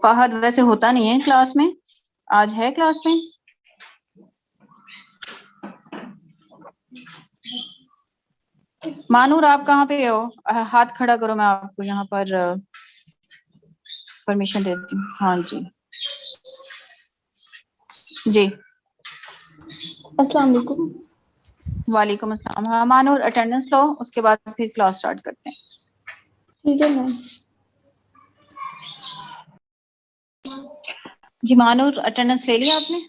फहद वैसे होता नहीं है क्लास में, आज है क्लास में? मानूर आप कहाँ पे हो? हाथ खड़ा करो, मैं आपको यहाँ पर परमिशन देती हूँ। हाँ जी जी। अस्सलाम वालेकुम। वालेकुम अस्सलाम। हाँ मानूर, अटेंडेंस लो, उसके बाद फिर क्लास स्टार्ट करते हैं। ठीक है मैम। जी मानूर, अटेंडेंस ले लिया आपने?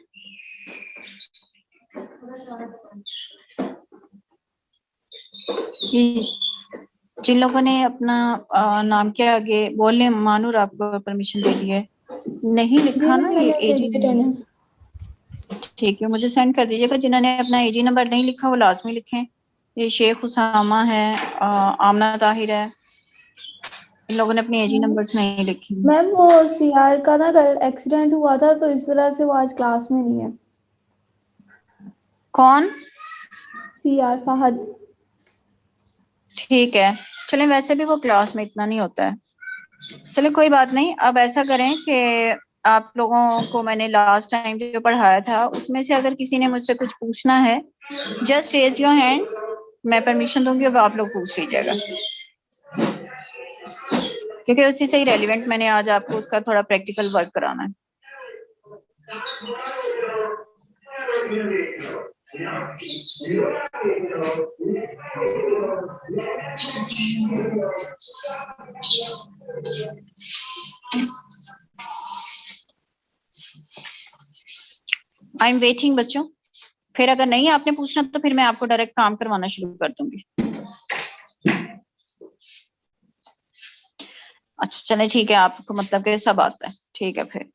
जिन लोगों ने अपना नाम के आगे बोलने, मानूर आपको परमिशन दे दी है। नहीं जी लिखा ना मैम, ये मैंने ले एजी ली नंबर, अटेंडेंस। ठीक है मुझे सेंड कर दीजिएगा। जिन्होंने अपना एजी नंबर नहीं लिखा वो लाजमी लिखें। ये शेख उसामा है, आमना ताहिर है, इन लोगों ने अपनी एजी नंबर्स नहीं लिखे। मैम वो सीआर का ना कल एक्सीडेंट हुआ था, तो इस वजह से वो आज क्लास में नहीं है। कौन? सीआर फहद। ठीक है, चलें, वैसे भी वो क्लास में इतना नहीं होता है। चले कोई बात नहीं। अब ऐसा करें कि आप लोगों को मैंने लास्ट टाइम जो पढ़ाया था उसमें से अगर किसी ने मुझसे कुछ पूछना है, जस्ट रेज योर हैंड्स, मैं परमिशन दूंगी अब आप लोग पूछ लीजिएगा, क्योंकि उसी से ही रेलिवेंट मैंने आज आपको उसका थोड़ा प्रैक्टिकल वर्क कराना है। आई एम वेटिंग बच्चों। फिर अगर नहीं आपने पूछना तो फिर मैं आपको डायरेक्ट काम करवाना शुरू कर दूंगी। अच्छा चले ठीक है, आपको मतलब कि सब आता है, ठीक है। फिर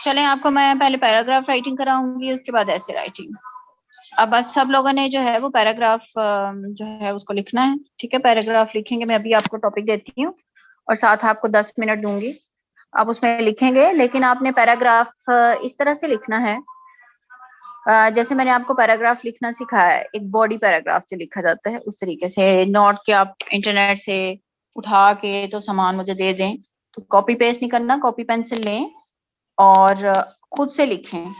चलें, आपको मैं पहले पैराग्राफ राइटिंग कराऊंगी, उसके बाद ऐसे राइटिंग। अब बस सब लोगों ने जो है वो पैराग्राफ जो है उसको लिखना है, ठीक है? पैराग्राफ लिखेंगे, मैं अभी आपको टॉपिक देती हूँ और साथ आपको 10 मिनट दूंगी, आप उसमें लिखेंगे। लेकिन आपने पैराग्राफ इस तरह से लिखना है, जैसे मैंने आपको पैराग्राफ लिखना सिखाया है, एक बॉडी पैराग्राफ जो लिखा जाता है उस तरीके से, नोट के आप इंटरनेट से उठा के तो सामान मुझे दे दें, तो कॉपी पेस्ट नहीं करना, कॉपी पेंसिल लें और खुद से लिखें।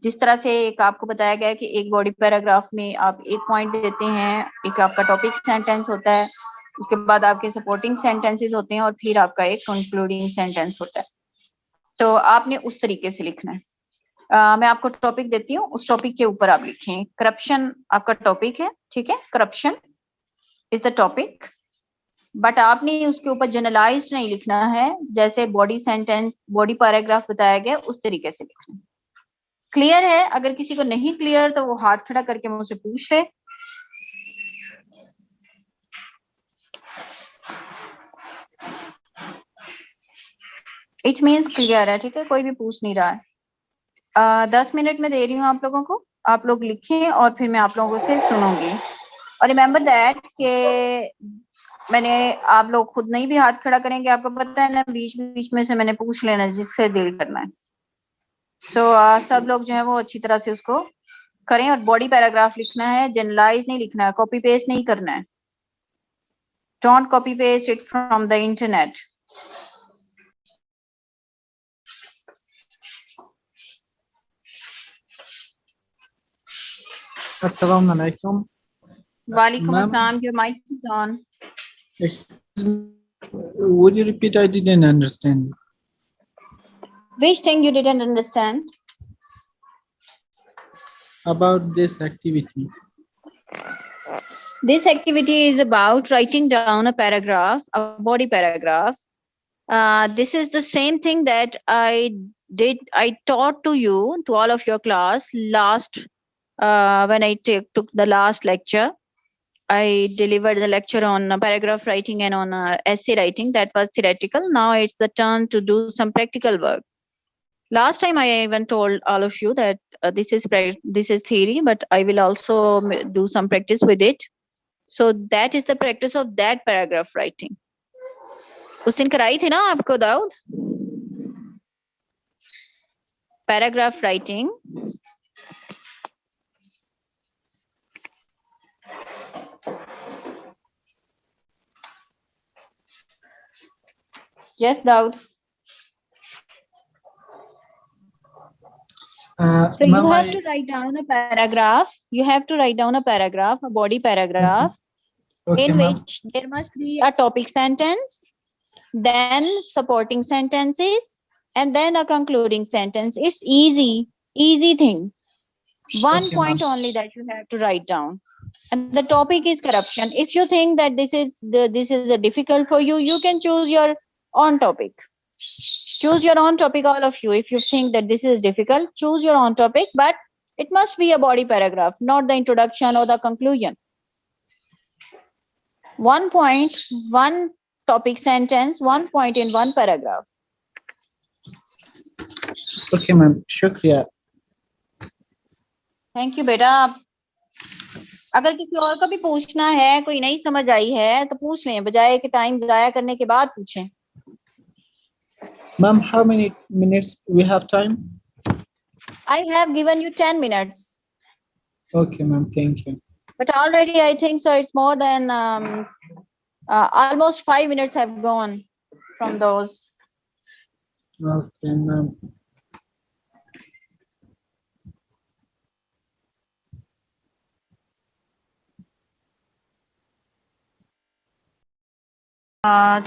जिस तरह से एक आपको बताया गया है कि एक बॉडी पैराग्राफ में आप एक पॉइंट देते हैं, एक आपका टॉपिक सेंटेंस होता है, उसके बाद आपके सपोर्टिंग सेंटेंसेस होते हैं और फिर आपका एक कंक्लूडिंग सेंटेंस होता है। तो आपने उस तरीके से लिखना है। मैं आपको टॉपिक देती हूँ, उस टॉपिक के ऊपर आप लिखें। करप्शन आपका टॉपिक है, ठीक है? Corruption is the topic, but आपने उसके ऊपर जनरलाइज्ड नहीं लिखना है, जैसे बॉडी सेंटेंस बॉडी पैराग्राफ बताया गया उस तरीके से लिखना है। क्लियर है? अगर किसी को नहीं क्लियर तो वो हाथ खड़ा करके मुझसे पूछ ले। इट मीन्स क्लियर है, ठीक है? कोई भी पूछ नहीं रहा है। 10 मिनट में दे रही हूँ आप लोगों को, आप लोग लिखें और फिर मैं आप लोगों से सुनूंगी। और रिमेम्बर दैट के मैंने, आप लोग खुद नहीं भी हाथ खड़ा करेंगे, आपको पता है ना, बीच बीच में से मैंने पूछ लेना जिससे डील करना है। सो सब लोग जो है वो अच्छी तरह से उसको करें। और बॉडी पैराग्राफ लिखना है, जनरलाइज नहीं लिखना है, कॉपी पेस्ट नहीं करना है। Don't copy paste it from the internet. Assalamu alaikum. वालेकुम Ma'am, अस्सलाम, your mic is on. excuse me, would you repeat? I didn't understand. Which thing you didn't understand? About this activity. This activity is about writing down a paragraph, a body paragraph. This is the same thing that I taught to you, to all of your class last, when I took the last lecture. I delivered the lecture on paragraph writing and on essay writing. That was theoretical. Now it's the turn to do some practical work. Last time I even told all of you that this is theory, but I will also do some practice with it. So that is the practice of that paragraph writing. उस दिन कराई थी ना आपको Dawood paragraph writing? Yes Dawood, So you Ma'am, have to write down a paragraph. You have to write down a paragraph, a body paragraph, okay, in ma'am. which there must be a topic sentence, then supporting sentences, and then a concluding sentence. It's easy thing. One Okay, point ma'am. only that you have to write down. And the topic is corruption. If you think that this is a difficult for you, you can choose your own topic. Choose your own topic, all of you. If you think that this is difficult, choose your own topic, but it must be a body paragraph, not the introduction or the conclusion. 1 point, 1 topic sentence, 1 point in 1 paragraph. Okay, ma'am. Shukriya. Thank you बेटा. अगर किसी और का भी पूछना है, कोई नहीं समझ आई है तो पूछ लें, बजाय कि टाइम जाया करने के बाद पूछें. Ma'am, how many minutes we have time? I have given you 10 minutes. Okay, ma'am. Thank you. But already I think so it's more than almost 5 minutes have gone from those. Okay, ma'am.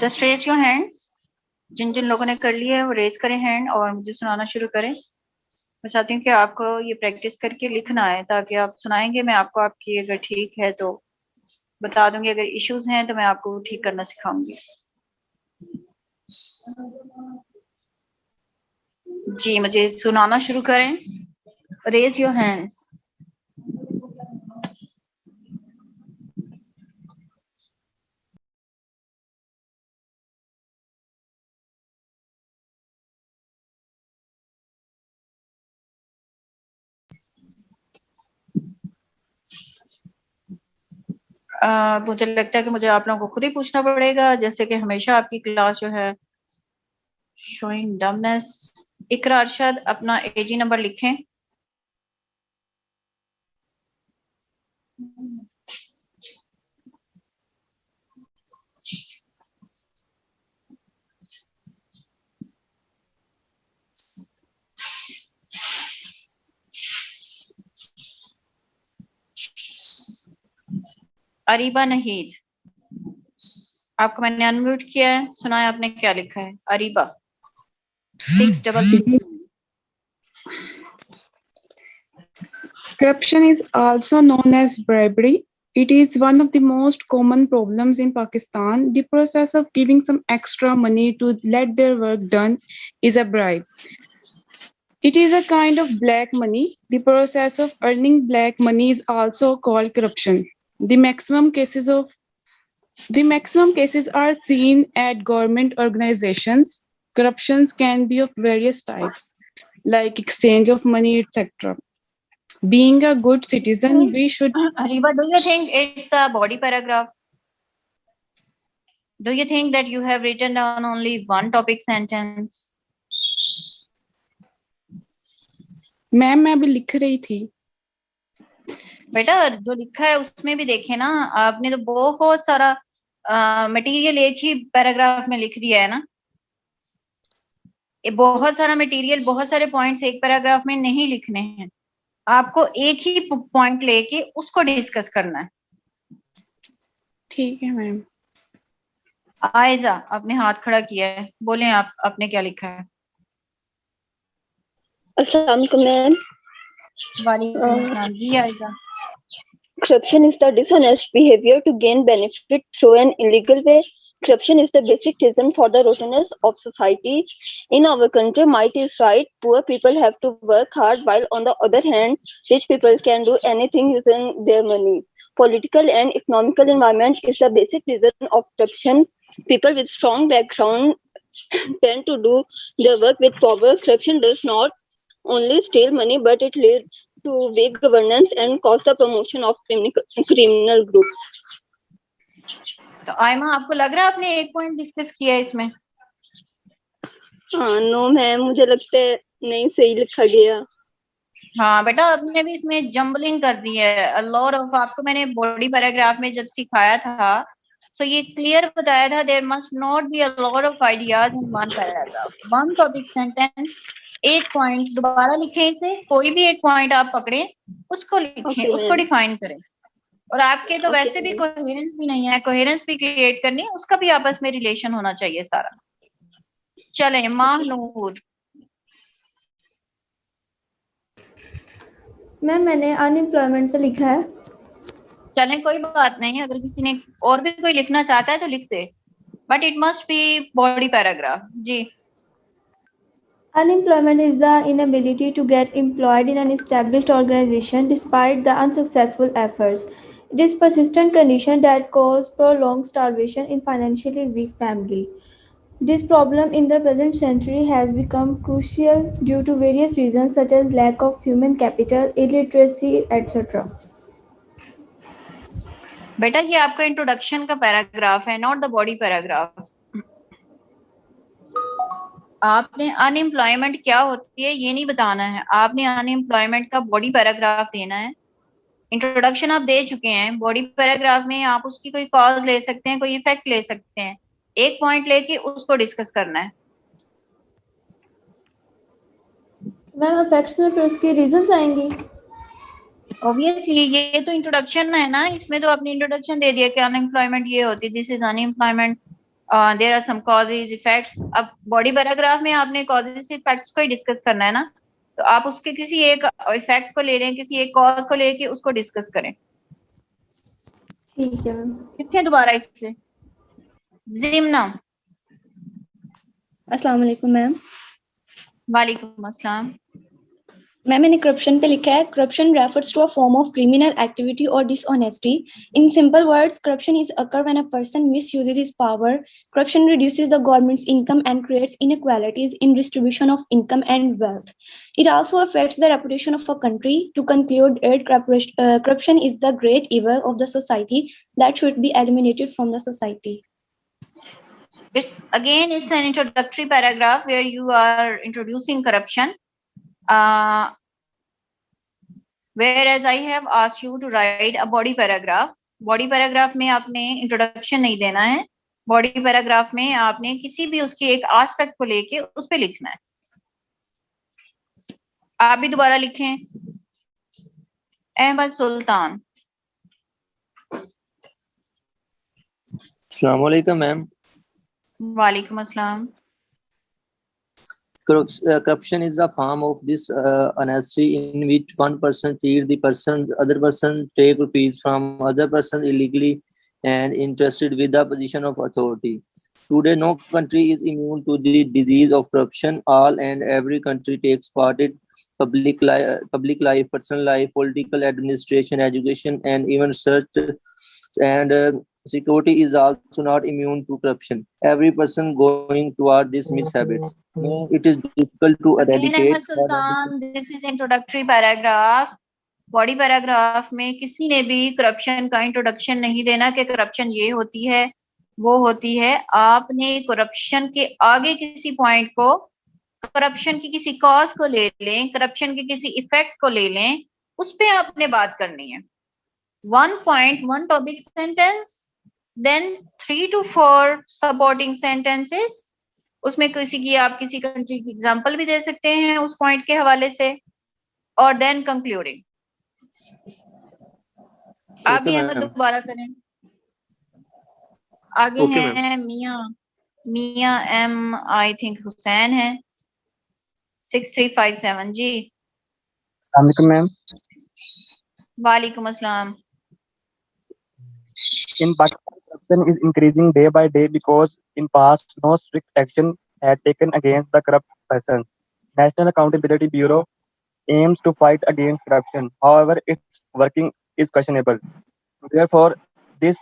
Just raise your hands. जिन जिन लोगों ने कर लिया है वो raise करें hand और मुझे सुनाना शुरू करें. मैं चाहती हूँ कि आपको ये प्रैक्टिस करके लिखना है, ताकि आप सुनाएंगे, मैं आपको आपकी अगर ठीक है तो बता दूंगी, अगर इश्यूज हैं तो मैं आपको ठीक करना सिखाऊंगी. जी मुझे सुनाना शुरू करें. Raise your hands. मुझे लगता है कि मुझे आप लोगों को खुद ही पूछना पड़ेगा, जैसे कि हमेशा आपकी क्लास जो है शोइंग डमनेस. इकरा अरशद अपना एजी नंबर लिखें. अरीबा नहीद, आपको मैंने अनम्यूट किया है, सुना है आपने क्या लिखा है. Areeba 666. Corruption is also known as bribery. It is one of the most common problems in Pakistan. The process of giving some extra money to let their work done is a bribe. It is a kind of black money. The process of earning black money is also called corruption. The maximum cases are seen at government organizations. Corruptions can be of various types, like exchange of money, etc. Being a good citizen, we should. Ariba, do you think it's a body paragraph? Do you think that you have written down only one topic sentence? Ma'am मैं अभी लिख रही थी. बेटा जो लिखा है उसमें भी देखे ना, आपने तो बहुत सारा मटेरियल एक ही पैराग्राफ में लिख दिया है ना. ये बहुत सारा मटेरियल, बहुत सारे पॉइंट्स एक पैराग्राफ में नहीं लिखने हैं. आपको एक ही पॉइंट लेके उसको डिस्कस करना है. ठीक है मैम. आयजा आपने हाथ खड़ा किया है, बोलें आप, आपने क्या लिखा है. अस्सलाम वालेकुम मैम. वालेकुम अस्सलाम. जी Aiza. Corruption is the dishonest behavior to gain benefit through an illegal way. Corruption is the basic reason for the rottenness of society. In our country, might is right. Poor people have to work hard, while on the other hand, rich people can do anything using their money. Political and economical environment is the basic reason of corruption. People with strong background tend to do their work with power. Corruption does not only steal money, but it leads to weak governance and cause the promotion of criminal groups. तो आयमा आपको लग रहा है आपने एक point discuss किया है इसमें? हाँ नो मैम, मुझे लगता है नहीं सही लिखा गया. हाँ बेटा आपने भी इसमें जम्बलिंग कर दी है. अ लॉट ऑफ, आपको मैंने बॉडी पैराग्राफ में जब सिखाया था तो ये क्लियर बताया था, there must not be a lot of ideas in one paragraph. One topic sentence, एक पॉइंट दोबारा लिखें, इसे कोई भी एक पॉइंट आप पकड़े, उसको लिखें, Okay, उसको ma'am. डिफाइन करें। और आपके तो Okay, वैसे भी ma'am. कोहेरेंस भी नहीं है, कोहेरेंस भी क्रिएट करनी है, उसका भी आपस में रिलेशन होना चाहिए सारा। चलें, माहनूर। मैम मैंने अनएम्प्लॉयमेंट पे लिखा है। चलें, कोई बात नहीं, अगर किसी ने और भी कोई लिखना चाहता है तो लिख दे, but it must be body paragraph. जी। Unemployment is the inability to get employed in an established organization despite the unsuccessful efforts. It is persistent condition that cause prolonged starvation in financially weak family. This problem in the present century has become crucial due to various reasons such as lack of human capital, illiteracy, etc. बेटा ये आपका introduction का paragraph है, not the body paragraph. आपने unemployment क्या होती है ये नहीं बताना है, आपने अनएम्प्लॉयमेंट का बॉडी पैराग्राफ देना है। इंट्रोडक्शन आप दे चुके हैं, बॉडी पैराग्राफ में आप उसकी कोई कॉज ले सकते हैं, कोई इफेक्ट ले सकते हैं, एक पॉइंट लेके उसको डिस्कस करना है। मैम इफेक्ट्स में फिर उसके रीजंस आएंगी। ऑब्वियसली ये तो इंट्रोडक्शन है ना, इसमें तो आपने इंट्रोडक्शन दे दिया कि अनएम्प्लॉयमेंट ये होती है, this is unemployment, there are some causes effects. अब बॉडी पैराग्राफ में आपने कॉजेज इफेक्ट्स को ही डिस्कस करना है ना, तो आप उसके किसी एक इफेक्ट को ले लें, किसी एक कॉज को लेके उसको डिस्कस करें। ठीक है मैम। कितने दोबारा इससे जिम्ना। अस्सलाम वालेकुम मैम। वालेकुम अस्सलाम। मैम मैंने करप्शन पे लिखा है, corruption refers to a form of criminal activity और dishonesty. In simple words, corruption is occur when a person misuses his power. Corruption reduces the government's income and creates inequalities in distribution of income and wealth. It also affects the reputation of a country. To conclude, corruption is the great evil of the society that should be eliminated from the society. It's an introductory paragraph where you are introducing corruption. Whereas I have asked you to write a body paragraph. Body paragraph में आपने introduction नहीं देना है, body paragraph में आपने किसी भी उसके एक aspect को लेके उस पे लिखना है। आप भी दोबारा लिखें। अहमद सुल्तान। अस्सलाम वालेकुम मैम। वालेकुम अस्सलाम। Corruption is a form of dishonesty in which one person cheats the other person, take rupees from other person illegally and interested with the position of authority. Today, no country is immune to the disease of corruption. All and every country takes part in public life, personal life, political administration, education, and even research and security is also not immune to corruption. Every person going toward these mishabits. It is difficult to eradicate. This is introductory paragraph. Body paragraph में किसी ने भी corruption का introduction नहीं देना कि corruption ये होती है वो होती है। आपने करप्शन के आगे किसी पॉइंट को, करप्शन की किसी कॉज को ले लें, करप्शन के किसी इफेक्ट को ले लें, उस पे आपने बात करनी है। 1 point 1 topic sentence, then 3 to 4 supporting sentences। उसमें किसी की आप किसी कंट्री की एग्जांपल भी दे सकते हैं उस पॉइंट के हवाले से, और देन कंक्लूडिंग। आप भी अहमद दोबारा करें। आगे हैं मियां एम आई थिंक हुसैन है 6357 जी। अस्सलाम वालेकुम मैम। वालेकुम अस्सलाम। In Pakistan, corruption is increasing day by day because in past no strict action had taken against the corrupt persons. National Accountability Bureau aims to fight against corruption. However, its working is questionable. Therefore, this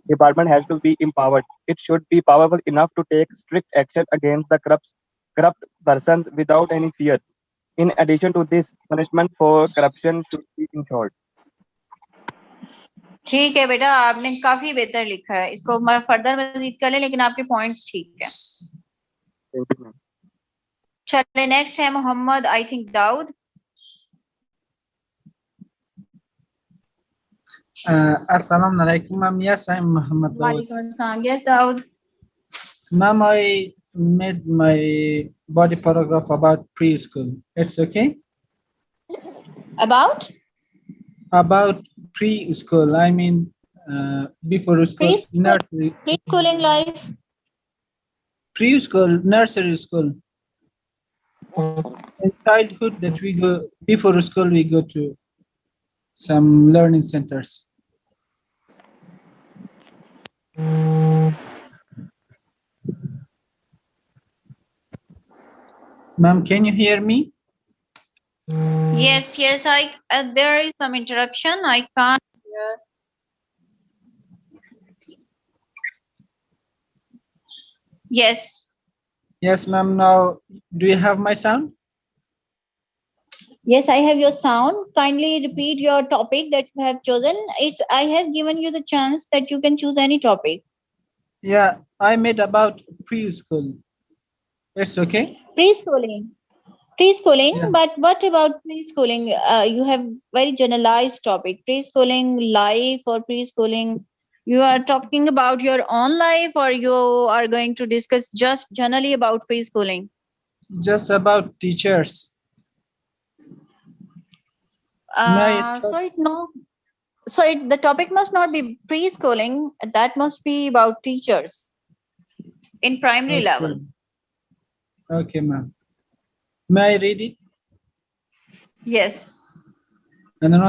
department has to be empowered. It should be powerful enough to take strict action against the corrupt persons without any fear. In addition to this, punishment for corruption should be ensured. ठीक है बेटा, आपने काफी बेहतर लिखा है, इसको further मजीद कर लें, लेकिन आपके पॉइंट्स ठीक है। चलिए नेक्स्ट है Mohammad I think Dawood. Assalamu alaikum, ma'am. Yes, I'm Muhammad Dawood. वालेकुम अस्सलाम। Yes Dawood. Ma'am, I made my body paragraph about preschool. It's okay? About About preschool, I mean before school, nursery, preschooling life. preschool, nursery school. In childhood that we go, before school we go to some learning centers. Ma'am, can you hear me? Yes, I there is some interruption. I can't hear. Yes. Yes, ma'am. Now, do you have my sound? Yes, I have your sound. Kindly repeat your topic that you have chosen. I have given you the chance that you can choose any topic. Yeah, I made about preschool. It's okay? Preschooling, Yeah. but what about preschooling? You have very generalized topic, preschooling life or preschooling. You are talking about your own life, or you are going to discuss just generally about preschooling? Just about teachers. The topic must not be preschooling. That must be about teachers in primary level. Okay, ma'am. May I read it? Yes. And then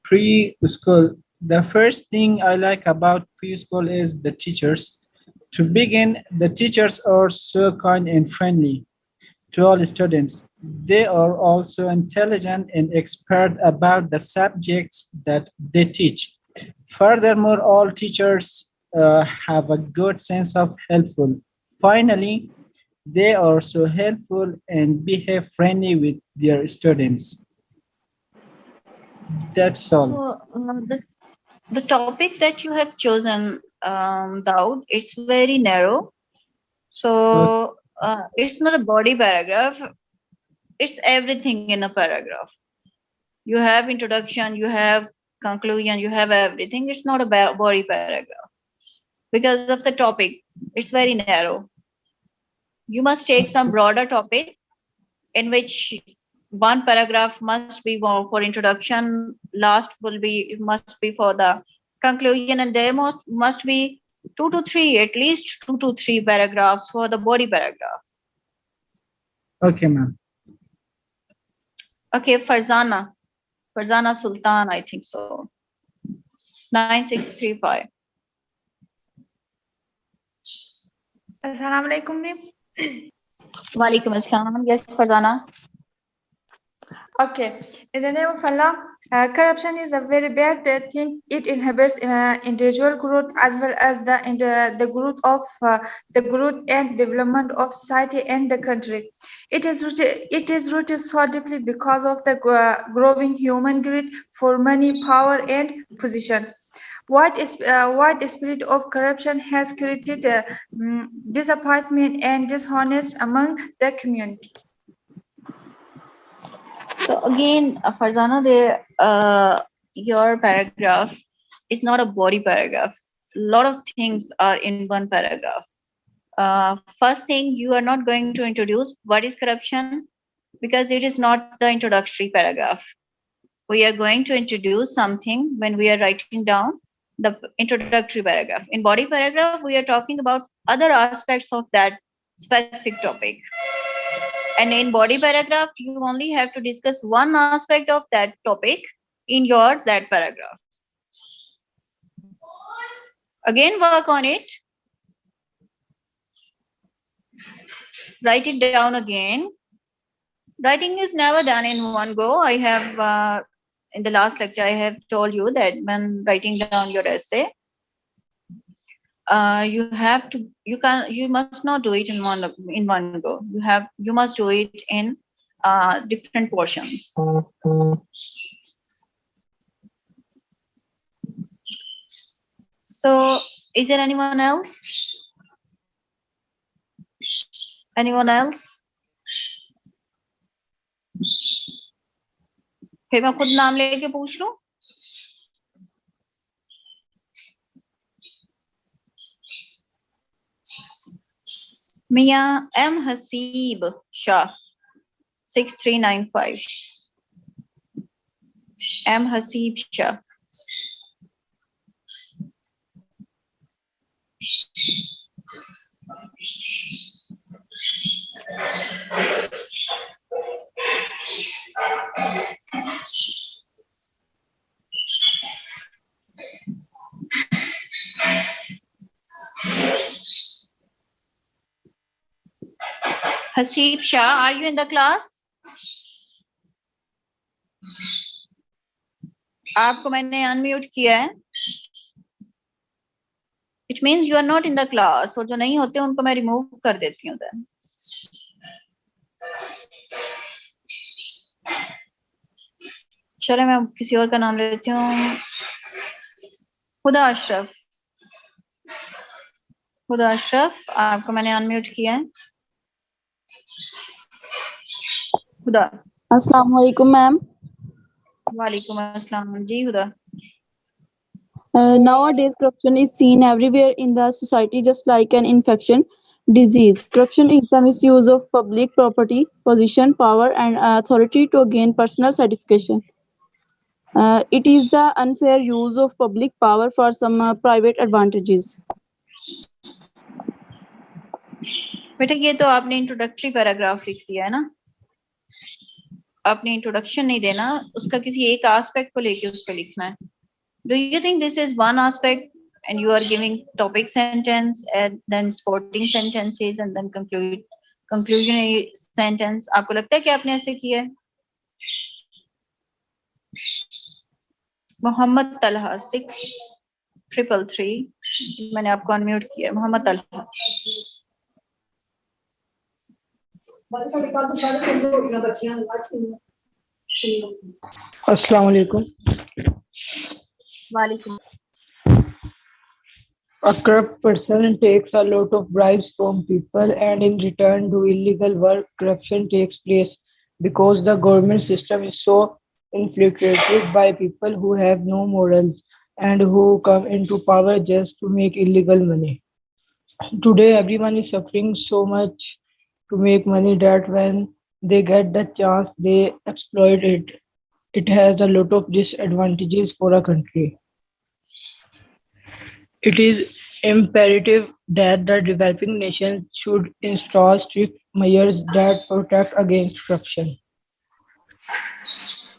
preschool. The first thing I like about preschool is the teachers. To begin, the teachers are so kind and friendly to all students. They are also intelligent and expert about the subjects that they teach. Furthermore, all teachers have a good sense of helpful. Finally, they are so helpful and behave friendly with their students. That's all. So, the topic that you have chosen, Daud, it's very narrow. So it's not a body paragraph. It's everything in a paragraph. You have introduction, you have conclusion, you have everything. It's not a body paragraph because of the topic. It's very narrow. You must take some broader topic in which one paragraph must be more for introduction, last must be for the conclusion, and there must be at least 2 to 3 paragraphs for the body paragraph. Okay, ma'am. Okay, Farzana Sultan, I think so. 9635. Assalamu alaikum, ma'am. Walaikum assalam. Yes, Farzana. Okay, in the name of Allah, corruption is a very bad thing. It inhibits individual growth as well as the growth of the growth and development of society and the country. It is rooted so deeply because of the growing human greed for money, power, and position. Wide spirit of corruption has created disappointment and dishonest among the community. So again, Farzana, your paragraph is not a body paragraph. A lot of things are in one paragraph. First thing, you are not going to introduce what is corruption because it is not the introductory paragraph. We are going to introduce something when we are writing down the introductory paragraph. In body paragraph, we are talking about other aspects of that specific topic. And in body paragraph, you only have to discuss one aspect of that topic in that paragraph. Again, work on it. Write it down again. Writing is never done in one go. I have, in the last lecture, I have told you that when writing down your essay, you must not do it in one go. You must do it in different portions. So, is there anyone else? Anyone else? फिर मैं खुद नाम लेके पूछ लूं? Mia M. Hasib Shah, 6395. M. Hasib Shah. Hasib Shah, are you in the class? आपको मैंने unmute किया है. It means you are not in the class. और जो नहीं होते उनको मैं रिमूव कर देती हूँ. then चलो मैं किसी और का नाम लेती हूँ. हुदा अशरफ. हुदा अशरफ, आपको मैंने अनम्यूट किया है. हुदा. अस्सलाम वालेकुम मैम. वालेकुम अस्सलाम. जी हुदा. Nowadays, corruption is seen everywhere in the society, just like an infection disease. Corruption is the misuse of public property, position, power, and authority to gain personal satisfaction. It is the unfair use of public power for some private advantages. बेटा ये तो आपने introductory paragraph लिख दिया है ना. आपने introduction नहीं देना, उसका किसी एक एस्पेक्ट को लेके उसको लिखना है. Do you think this is one aspect and you are giving topic sentence and then supporting sentences and then conclusionary sentence? आपको लगता है कि आपने ऐसे किया है? मोहम्मद तलहा 6333, मैंने आपको अनम्यूट किया है. मोहम्मद तलहा. अस्सलाम वालेकुम. वालेकुम. A corrupt person takes a lot of bribes from people and in return do illegal work. Corruption takes place because the government system is so infiltrated by people who have no morals and who come into power just to make illegal money. Today, everyone is suffering so much to make money that when they get the chance, they exploit it. It has a lot of disadvantages for a country. It is imperative that the developing nations should install strict measures that protect against corruption.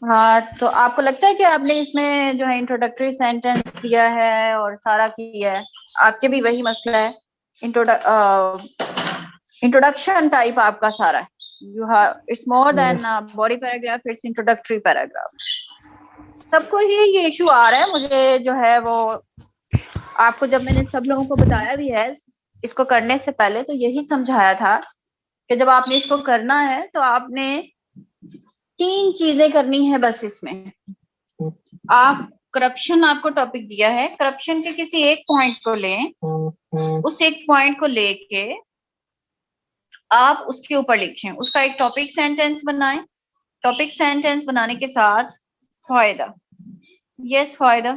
हाँ, तो आपको लगता है कि आपने इसमें जो है इंट्रोडक्टरी सेंटेंस दिया है और सारा किया है, आपके भी वही मसला है. इंट्रोडक्शन टाइप आपका सारा है. You have, it's more than body paragraph, it's introductory paragraph. सबको ही ये इशू आ रहा है. मुझे जो है वो आपको जब मैंने सब लोगों को बताया भी है इसको करने से पहले, तो यही समझाया था कि जब आपने इसको करना है तो आपने 3 चीजें करनी है बस. इसमें आप करप्शन, आपको टॉपिक दिया है, करप्शन के किसी एक पॉइंट को लें, उस एक पॉइंट को लेके आप उसके ऊपर लिखें, उसका एक टॉपिक सेंटेंस बनाएं. टॉपिक सेंटेंस बनाने के साथ फायदा. यस फायदा.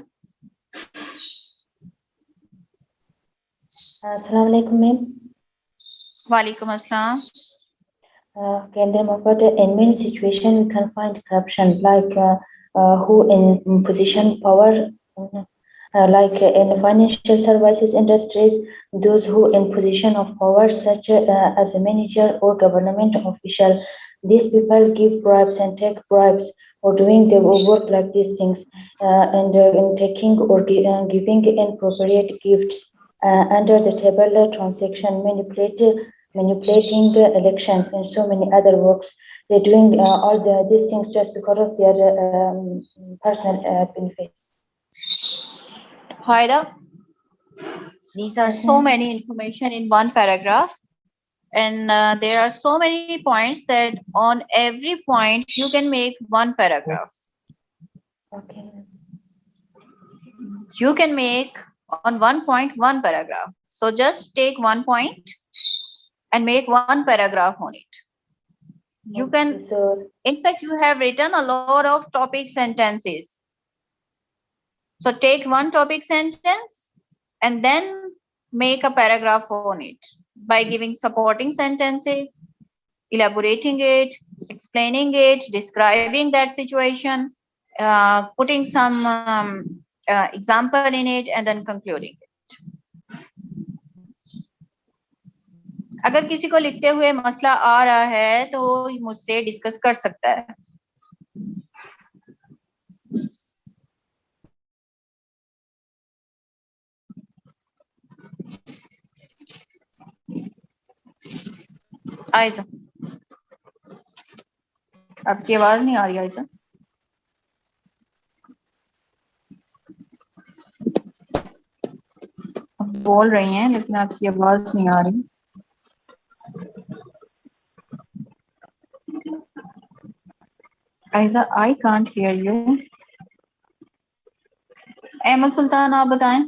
अस्सलाम वालेकुम मैम. वालेकुम अस्सलाम. In many situations we can find corruption, like who in position power, like in financial services industries, those who in position of power such as a manager or government official. These people give bribes and take bribes or doing their work like these things, and in taking or giving inappropriate gifts, under the table transaction, manipulating elections and so many other works. They're doing all these things just because of their personal benefits. Haida, these are so many information in one paragraph, and there are so many points that on every point you can make one paragraph. Okay. You can make on one point one paragraph. So just take one point and make one paragraph on it. You can, in fact, you have written a lot of topic sentences. So take one topic sentence and then make a paragraph on it. by giving supporting sentences, elaborating it, explaining it, describing that situation, putting some example in it, and then concluding it. अगर किसी को लिखते हुए मसला आ रहा है तो मुझसे डिस्कस कर सकता है. आयजा, आपकी आवाज नहीं आ रही आयजा. आप बोल रही हैं लेकिन आपकी आवाज नहीं आ रही. Aiza, I can't hear you. Ahmed Sultan, आप बताएं.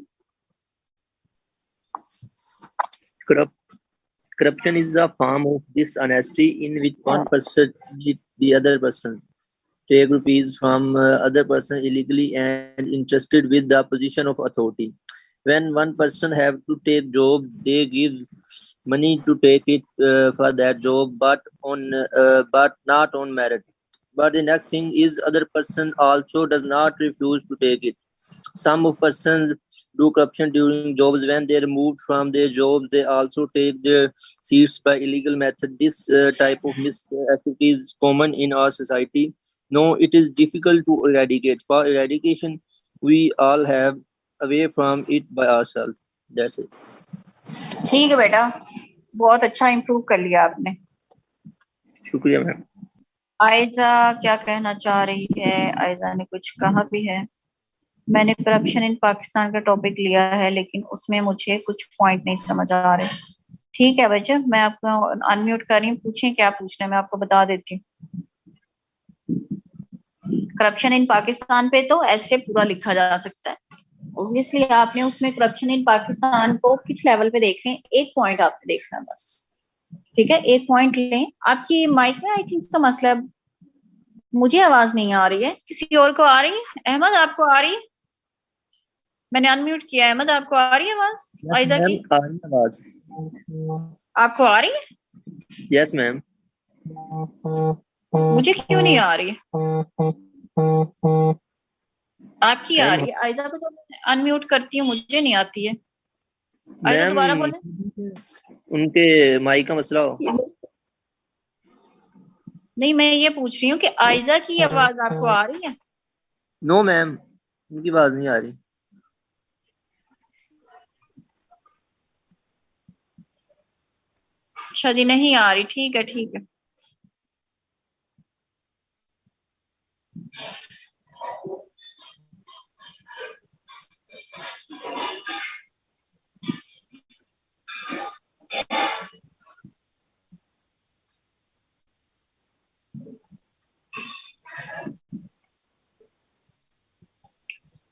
Corruption is a form of dishonesty in which one person cheats the other person, take rupees from other person illegally and interested with the position of authority. When one person have to take job, they give money to take it for that job, but not on merit. But the next thing is other person also does not refuse to take it. Some of persons do corruption during jobs. When they are removed from their jobs, they also take their seats by illegal method. This type of misactivity is common in our society. No, it is difficult to eradicate. For eradication, we all have a way from it by ourselves. That's it. ठीक है बेटा, बहुत अच्छा improve कर लिया आपने. शुक्रिया ma'am. Aiza क्या कहना चाह रही है? आयजा ने कुछ कहा भी है. मैंने करप्शन इन पाकिस्तान का टॉपिक लिया है लेकिन उसमें मुझे कुछ पॉइंट नहीं समझ आ रहे. ठीक है बच्चे, मैं आपको अनम्यूट कर रही हूँ, पूछें क्या पूछना है, मैं आपको बता देती हूँ. करप्शन इन पाकिस्तान पे तो ऐसे पूरा लिखा जा सकता है. ऑब्वियसली आपने उसमें करप्शन इन पाकिस्तान को किस लेवल पे देख रहे हैं, एक पॉइंट आपने देखना बस. ठीक है, एक पॉइंट लें. आपकी माइक में आई थिंक तो मसला है, मुझे आवाज नहीं आ रही है. किसी और को आ रही है? अहमद, आपको आ रही है? मैंने अनम्यूट किया. अहमद, आपको आ रही है आवाज? आयजा की आवाज आपको आ रही है? Yes ma'am. मुझे क्यों नहीं आ रही है? आपकी आ रही है. आयजा को जब मैं अनम्यूट करती हूँ मुझे नहीं आती है. आयजा दोबारा बोले. उनके माइक का मसला हो. नहीं, मैं ये पूछ रही हूँ कि आयजा की आवाज आपको आ रही है? नो मैम, उनकी आवाज नहीं आ रही. अच्छा जी, नहीं आ रही. ठीक है, ठीक है.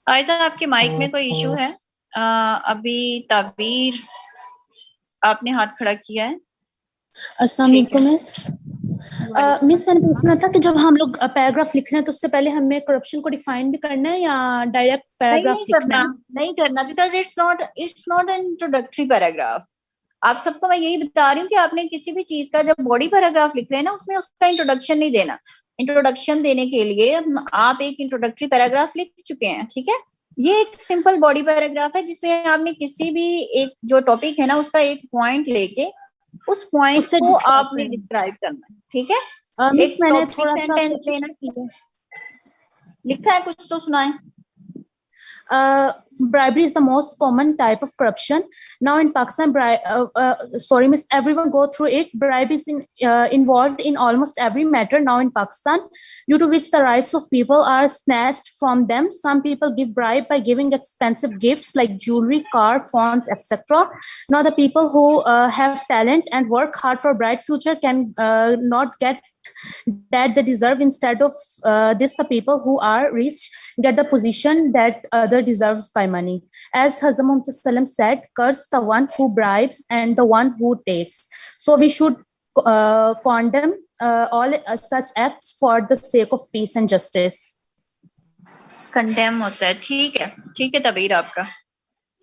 आयजा, आपके माइक में कोई इशू है? अभी ताबीर आपने हाथ खड़ा किया है. अस्सलाम वालेकुम मिस. मिस, मैंने पूछना था कि जब हम लोग पैराग्राफ लिख रहे हैं तो उससे पहले हमें करप्शन को डिफाइन भी करना है या डायरेक्ट पैराग्राफ लिखना है? नहीं करना, because it's not an introductory paragraph. आप सबको मैं यही बता रही हूँ कि आपने किसी भी चीज का जब बॉडी पैराग्राफ लिख रहे हैं ना, उसमें उसका इंट्रोडक्शन नहीं देना. इंट्रोडक्शन देने के लिए आप एक इंट्रोडक्टरी पैराग्राफ लिख चुके हैं. ठीक है, ये एक सिंपल बॉडी पैराग्राफ है जिसमें आपने किसी भी एक जो टॉपिक है ना उसका एक पॉइंट लेके उस पॉइंट को आपने डिस्क्राइब करना है. ठीक है, एक मैंने टॉपिक सेंटेंस लेना. ठीक है, लिखा है कुछ तो सुनाएं. Bribery is the most common type of corruption. Now in Pakistan, sorry miss, everyone go through it. Bribery is involved in almost every matter now in Pakistan, due to which the rights of people are snatched from them. Some people give bribe by giving expensive gifts like jewelry, car, phones, etc. Now the people who have talent and work hard for bright future can not get that they deserve. Instead of this, the people who are rich get the position that other deserves by money. As Hazrat Muhammad Sallam said, curse the one who bribes and the one who takes. So we should condemn all such acts for the sake of peace and justice. Condemn होता है. ठीक है, ठीक है तबीर आपका.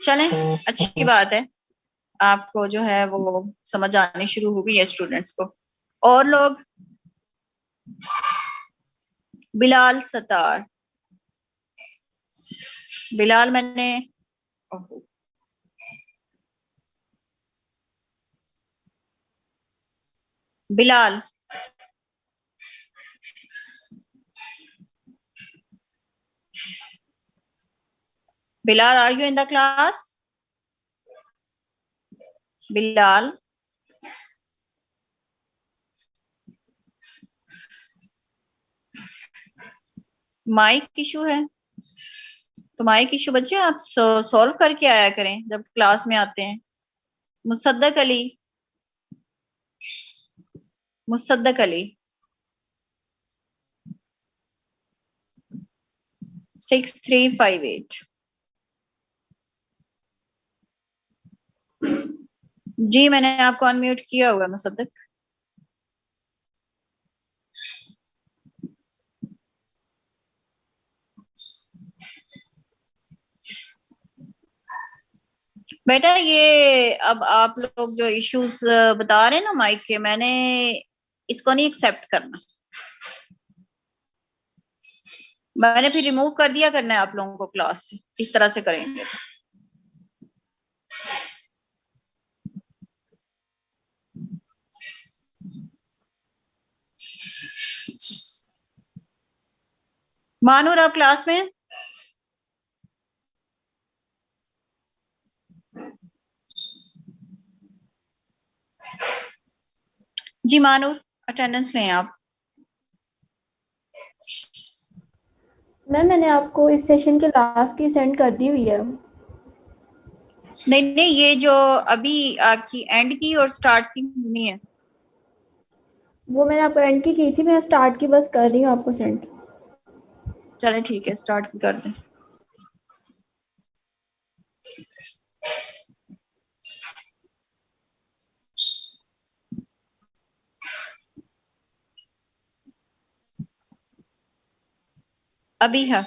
चलें, अच्छी बात है. आपको जो है वो समझ आनी शुरू हो गई है स्टूडेंट्स को। और लोग? बिलाल सत्तार, बिलाल मैंने Bilal Bilal, are you in the class? Bilal? Mic issue है तो माइक इशू बच्चे आप सॉल्व करके आया करें जब क्लास में आते हैं। मुसद्दक अली, मुसद्दक अली 6358। जी मैंने आपको अनम्यूट किया हुआ मुसद्दक। बेटा ये अब आप लोग जो इश्यूज बता रहे हैं ना माइक के, मैंने इसको नहीं एक्सेप्ट करना, मैंने फिर रिमूव कर दिया करना है आप लोगों को क्लास से। इस तरह से करेंगे मानूर आप क्लास में? जी मानूर अटेंडेंस लें आप। मैम मैंने आपको इस सेशन के लास्ट की सेंड कर दी हुई है। नहीं नहीं, ये जो अभी आपकी एंड की और स्टार्ट की नहीं है, वो मैंने आपको एंड की थी, मैं स्टार्ट की बस कर रही हूँ आपको सेंड। चले ठीक है स्टार्ट की कर दें। अभी है।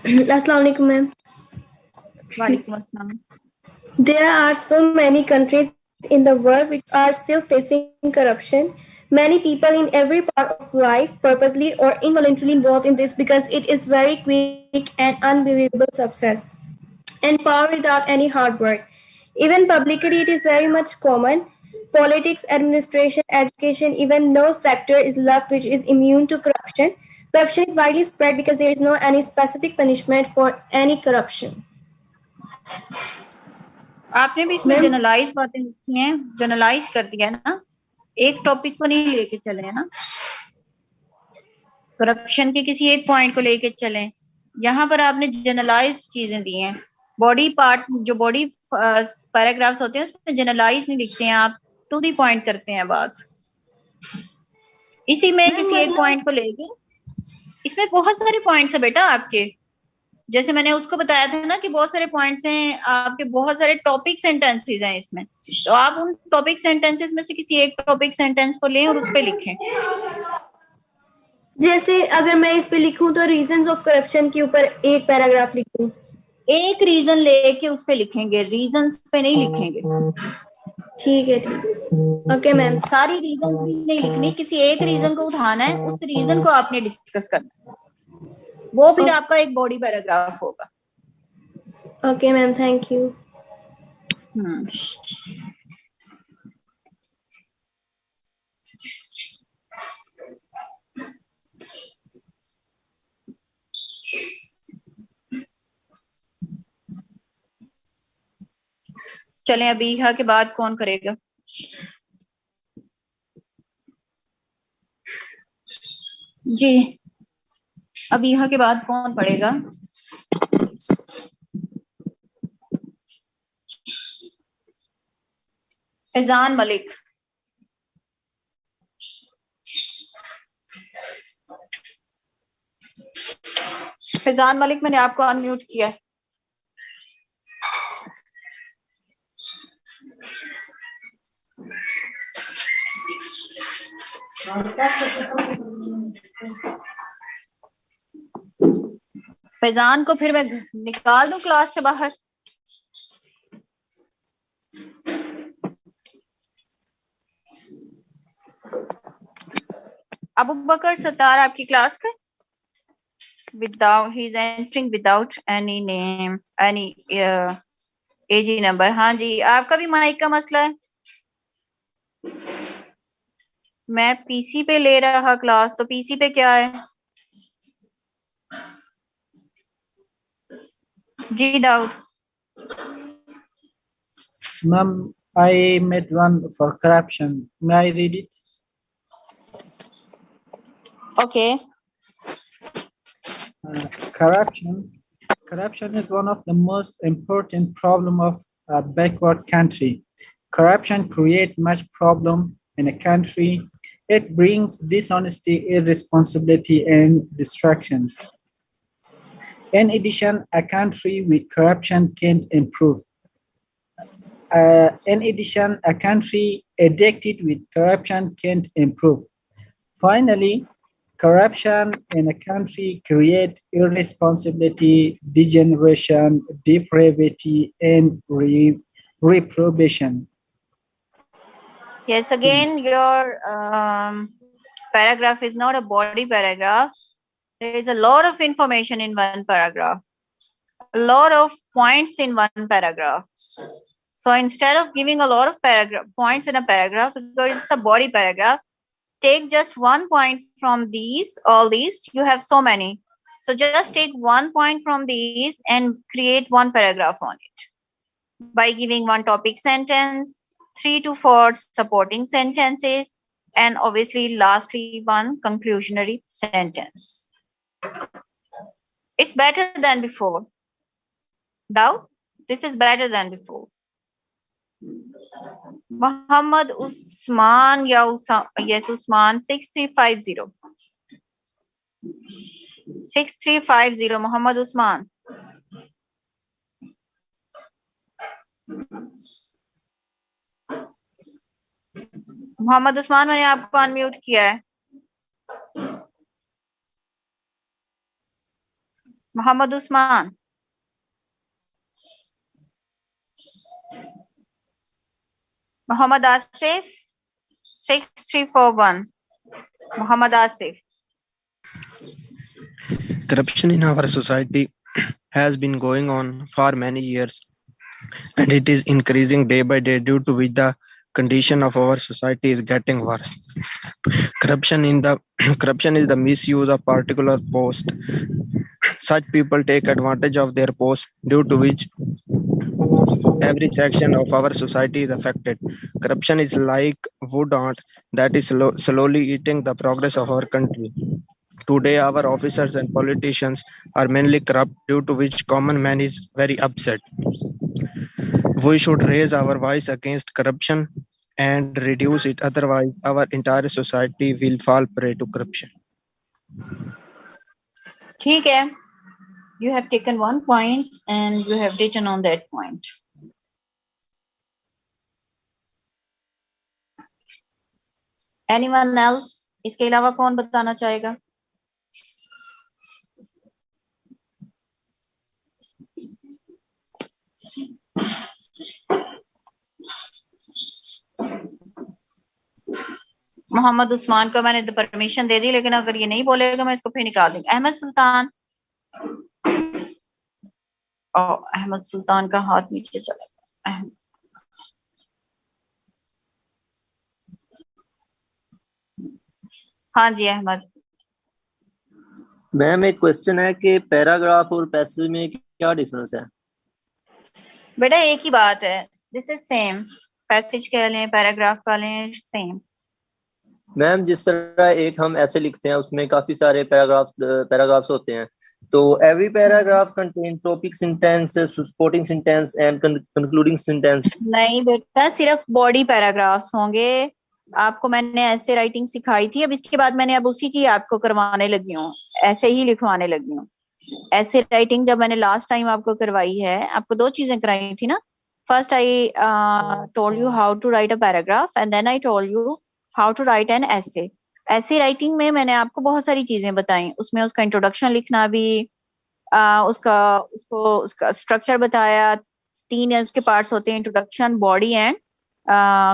अस्सलाम वालेकुम मैम। वालेकुम अस्सलाम। There are so many countries in the world which are still facing corruption. Many people in every part of life purposely or involuntarily involved in this because it is very quick and unbelievable success and power without any hard work. Even publicly, it is very much common. Politics, administration, education, even no sector is left which is immune to corruption. Corruption is widely spread because there is no any specific punishment for any corruption. आपने भी इसमें generalise बातें लिखी हैं, generalise कर दिया है ना, एक टॉपिक को नहीं लेके चले है ना, करप्शन के किसी एक पॉइंट को लेके चलें। यहाँ पर आपने जनरलाइज चीजें दी हैं। बॉडी पार्ट जो बॉडी पैराग्राफ्स होते हैं उसमें जनरलाइज नहीं लिखते हैं, आप टू दी पॉइंट करते हैं बात। इसी में किसी एक पॉइंट को लेके, इसमें बहुत सारे पॉइंट्स है बेटा आपके, जैसे मैंने उसको बताया था ना कि बहुत सारे पॉइंट्स हैं आपके, बहुत सारे टॉपिक सेंटेंसेस हैं इसमें, तो आप उन टॉपिक सेंटेंसेस में से किसी एक टॉपिक सेंटेंस को लें और उस पे लिखें। जैसे अगर मैं इस पे लिखूं तो रीजंस ऑफ करप्शन के ऊपर एक पैराग्राफ लिखूं, एक रीजन लेके उस पे लिखेंगे, रीजंस पे नहीं लिखेंगे। ठीक है ठीक। Okay ma'am. सारी रीजंस भी नहीं लिखनी, किसी एक रीजन को उठाना है, उस रीजन को आपने डिस्कस करना है, वो फिर आपका एक बॉडी पैराग्राफ होगा। Okay ma'am, thank you. चलें अभी यहाँ के बाद कौन करेगा? जी अब यहाँ के बाद कौन पढ़ेगा? फैजान मलिक। फैजान मलिक मैंने आपको अनम्यूट किया है। फैजान को फिर मैं निकाल दूं क्लास से बाहर? अबू बकर सत्तार आपकी क्लास का? he is entering without any name, any AG number. हाँ जी, आपका भी माइक का मसला है। मैं पीसी पे ले रहा क्लास, तो पीसी पे क्या है? जी Dawood. Ma'am, I made one for corruption. May I read it? Okay. Corruption is one of the most important problem of a backward country. Corruption creates much problem in a country. It brings dishonesty, irresponsibility, and destruction. In addition, a country with corruption can't improve. In addition, a country addicted with corruption can't improve. Finally, corruption in a country creates irresponsibility, degeneration, depravity, and reprobation. Yes, again, your paragraph is not a body paragraph. There is a lot of information in one paragraph, a lot of points in one paragraph. So instead of giving a lot of points in a paragraph, because it's a body paragraph, take just one point from all these, you have so many. So just take one point from these and create one paragraph on it by giving one topic sentence, 3 to 4 supporting sentences, and obviously lastly one conclusionary sentence. It's better than before. Now, this is better than before. Muhammad Usman, yes, Usman, 6350. 6350, Muhammad Usman. Mohammad Usman, मैंने आपको unmute किया है। Mohammad Usman, Mohammad Asif, 6341, Mohammad Asif. Corruption in our society has been going on for many years, and it is increasing day by day, due to which the condition of our society is getting worse. Corruption is the misuse of particular post. Such people take advantage of their post, due to which every section of our society is affected. Corruption is like wood ant that is slowly eating the progress of our country. Today, our officers and politicians are mainly corrupt, due to which common man is very upset. We should raise our voice against corruption and reduce it, otherwise our entire society will fall prey to corruption. ठीक है, you have taken one point and you have written on that point. Anyone else? इसके अलावा कौन बताना चाहेगा? मोहम्मद उस्मान को मैंने तो परमिशन दे दी, लेकिन अगर ये नहीं बोलेगा मैं इसको फिर निकाल दूंगी। अहमद सुल्तान, अहमद सुल्तान का हाथ नीचे चला गया। हाँ जी अहमद। मैम एक क्वेश्चन है कि पैराग्राफ और पैसेज में क्या डिफरेंस है? बेटा एक ही बात है, दिस इज सेम। पैसेज कह लें, पैराग्राफ कह लें, सेम। मैम जिस तरह एक हम ऐसे लिखते हैं उसमें काफी सारे पैराग्राफ्स होते हैं, तो every paragraph contain topic sentence, supporting sentence and concluding sentence. नहीं बेटा, सिर्फ बॉडी पैराग्राफ्स होंगे। आपको मैंने ऐसे राइटिंग सिखाई थी, अब इसके बाद मैंने अब उसी की आपको करवाने लगी हूँ, ऐसे ही लिखवाने लगी हूँ। ऐसे राइटिंग जब मैंने लास्ट टाइम आपको करवाई है, आपको 2 चीजें कराई थी ना। First I told you how to write a paragraph and then I told you how to write an essay. Essay writing में मैंने आपको बहुत सारी चीजें बताई, उसमें उसका इंट्रोडक्शन लिखना भी, उसका स्ट्रक्चर बताया, 3 उसके पार्ट्स होते हैं, इंट्रोडक्शन, बॉडी एंड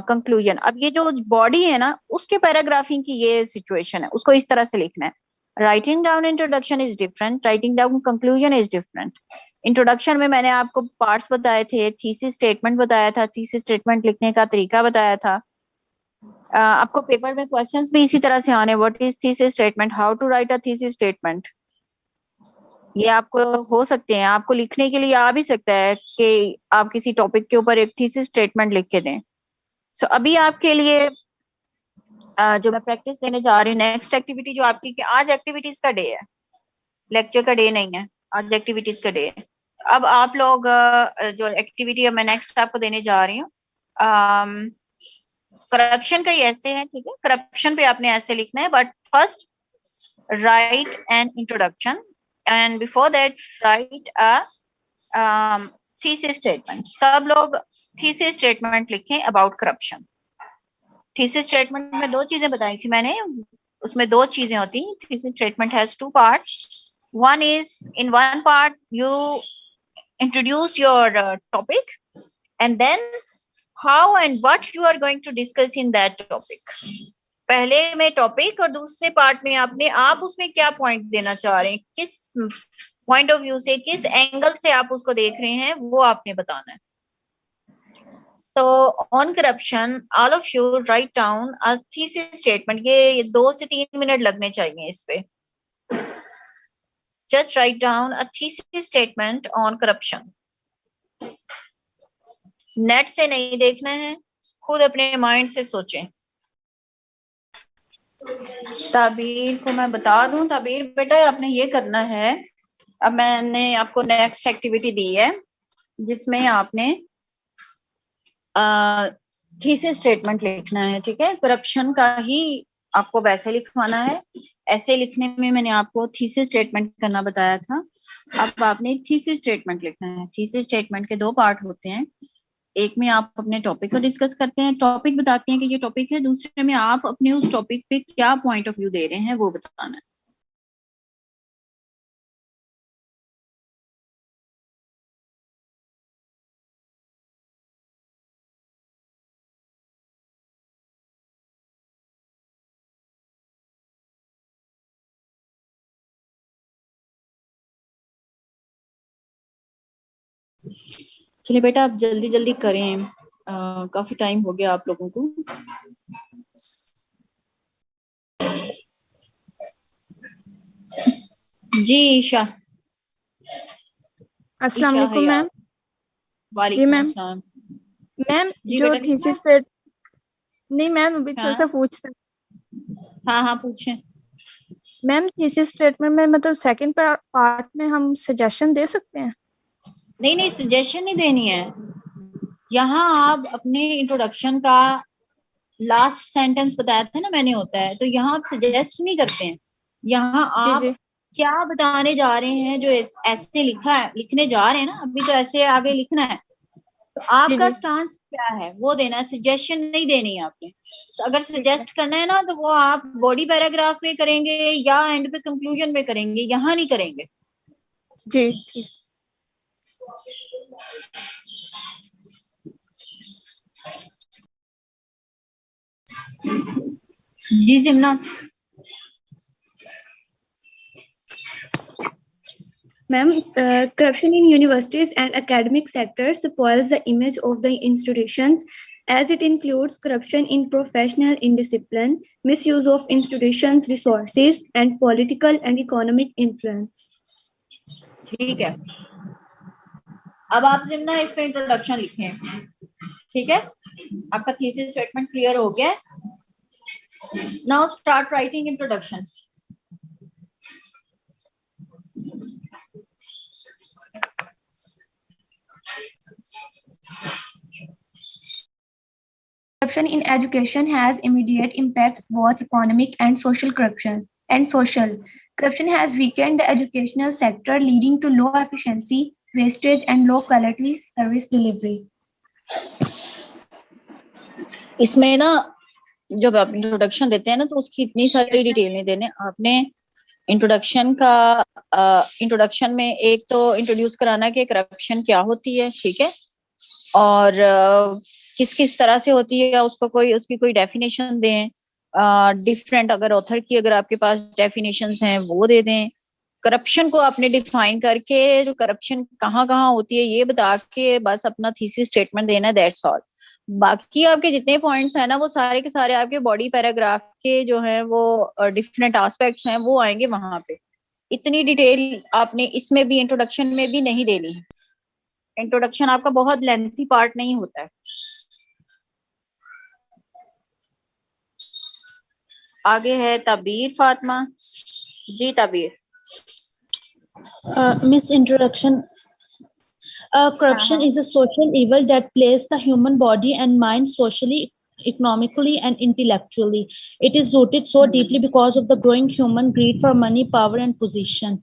कंक्लूजन। अब ये जो बॉडी है ना, उसके पैराग्राफिंग की ये सिचुएशन है, उसको इस तरह से लिखना है। Writing down introduction is different, writing down conclusion is different. Introduction में मैंने आपको पार्ट्स बताए थे, थीसिस स्टेटमेंट बताया था, थीसिस स्टेटमेंट लिखने का तरीका बताया था। आपको पेपर में क्वेश्चंस भी इसी तरह से आने, what is thesis statement, how to write a thesis statement, ये आपको हो सकते हैं, आपको लिखने के लिए आ भी सकता है कि आप किसी टॉपिक के ऊपर एक थीसिस स्टेटमेंट लिख के दें। सो अभी आपके लिए जो मैं प्रैक्टिस देने जा रही हूँ, नेक्स्ट एक्टिविटी जो आपकी, कि आज एक्टिविटीज का डे है, लेक्चर का डे नहीं है, आज एक्टिविटीज का डे है। अब आप लोग जो एक्टिविटी अब मैं नेक्स्ट आपको देने जा रही हूँ, करप्शन का ही ऐसे है, ठीक है, करप्शन पे आपने ऐसे लिखना है, but first right an introduction and before that right a thesis statement. सब लोग थीसिस स्टेटमेंट लिखें अबाउट करप्शन। थीसिस स्टेटमेंट में 2 चीजें बताई थी मैंने, उसमें 2 चीजें होती हैं। Thesis statement has 2 parts. One is, in one part you introduce your topic and then how and what you are going to discuss in that topic. पहले में टॉपिक और दूसरे पार्ट में आप उसमें क्या पॉइंट देना चाह रहे हैं, किस पॉइंट ऑफ व्यू से, किस एंगल से आप उसको देख रहे हैं, वो आपने बताना है। So on corruption, all of you write down a thesis statement. ये 2 से 3 मिनट लगने चाहिए इस पे। Just write down a thesis statement on corruption. Net से नहीं देखना है, खुद अपने माइंड से सोचें। ताबीर को मैं बता दूं, ताबीर बेटा आपने ये करना है, अब मैंने आपको नेक्स्ट एक्टिविटी दी है जिसमें आपने थीसिस स्टेटमेंट लिखना है, ठीक है। करप्शन का ही आपको वैसे लिखवाना है, ऐसे लिखने में मैंने आपको थीसिस स्टेटमेंट करना बताया था। अब आपने थीसिस स्टेटमेंट लिखना है। थीसिस स्टेटमेंट के 2 पार्ट होते हैं, एक में आप अपने टॉपिक को डिस्कस करते हैं, टॉपिक बताते हैं कि ये टॉपिक है, दूसरे में आप अपने उस टॉपिक पे क्या पॉइंट ऑफ व्यू दे रहे हैं वो बताना है। चलिए बेटा आप जल्दी जल्दी करें, काफी टाइम हो गया आप लोगों को। जी ईशा। अस्सलाम वालेकुम मैम। जी मैम। मैम जो थीसिस पे नहीं मैम अभी थोड़ा सा पूछना। हाँ पूछें मैम। थीसिस स्टेटमेंट में मतलब सेकंड पार्ट में हम सजेशन दे सकते हैं? नहीं सजेशन नहीं देनी है। यहाँ आप अपने इंट्रोडक्शन का लास्ट सेंटेंस बताया था ना मैंने, होता है, तो यहाँ आप सजेस्ट नहीं करते हैं। यहाँ आप क्या बताने जा रहे हैं, जो ऐसे लिखने जा रहे हैं ना, अभी तो ऐसे आगे लिखना है, तो आपका स्टांस क्या है वो देना है, सजेशन नहीं देनी है आपने। अगर सजेस्ट करना है ना तो वो आप बॉडी पैराग्राफ में करेंगे या एंड पे कंक्लूजन में करेंगे, यहाँ नहीं करेंगे। जी ठीक। जी जिम्ना। Ma'am, corruption in universities and academic sectors spoils the image of the institutions, as it includes corruption in professional indiscipline, misuse of institutions' resources, and political and economic influence. ठीक है, अब आप जिम्ना इस पे इंट्रोडक्शन लिखें, ठीक है। आपका थीसिस स्टेटमेंट क्लियर हो गया। Now start writing introduction. Corruption in education has immediate impacts, both economic and social corruption. Corruption has weakened the educational sector, leading to low efficiency, wastage, and low quality service delivery. इसमें ना जब आप introduction देते हैं ना तो उसकी इतनी सारी डिटेल नहीं देने, आपने इंट्रोडक्शन में एक तो इंट्रोड्यूस कराना कि करप्शन क्या होती है, ठीक है, और किस किस तरह से होती है, उसकी कोई डेफिनेशन दें, डिफरेंट अगर ऑथर की अगर आपके पास डेफिनेशंस हैं वो दे दें। करप्शन को आपने डिफाइन करके जो करप्शन कहाँ कहाँ होती है ये बता के बस अपना थीसिस स्टेटमेंट देना, दैट्स ऑल। बाकी आपके जितने पॉइंट्स हैं ना वो सारे के सारे आपके बॉडी पैराग्राफ के जो है वो डिफरेंट एस्पेक्ट्स हैं वो आएंगे वहां पे। इतनी डिटेल आपने इसमें भी इंट्रोडक्शन में भी नहीं देनी है। इंट्रोडक्शन आपका बहुत लेंथी पार्ट नहीं होता है। आगे है तबीर फातिमा जी। तबीर Miss Introduction. Corruption is a social evil that plagues the human body and mind socially, economically, and intellectually. It is rooted so deeply because of the growing human greed for money, power, and position.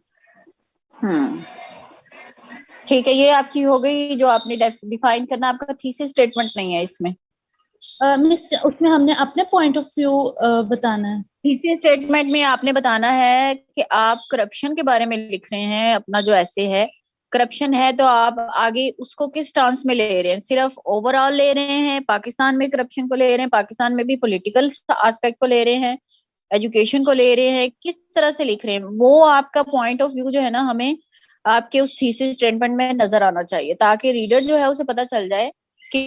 ठीक है, ये आपकी हो गई जो आपने define करना। आपका थीसिस स्टेटमेंट नहीं है इसमें। मिस उसमें हमने अपने पॉइंट ऑफ व्यू बताना है। थीसिस स्टेटमेंट में आपने बताना है कि आप करप्शन के बारे में लिख रहे हैं, अपना जो ऐसे है करप्शन है, तो आप आगे उसको किस स्टांस में ले रहे हैं? सिर्फ ओवरऑल ले रहे हैं, पाकिस्तान में करप्शन को ले रहे हैं, पाकिस्तान में भी पॉलिटिकल एस्पेक्ट को ले रहे हैं, एजुकेशन को ले रहे हैं, किस तरह से लिख रहे हैं? वो आपका पॉइंट ऑफ व्यू जो है ना हमें आपके उस थीसिस स्टेटमेंट में नजर आना चाहिए, ताकि रीडर जो है उसे पता चल जाए कि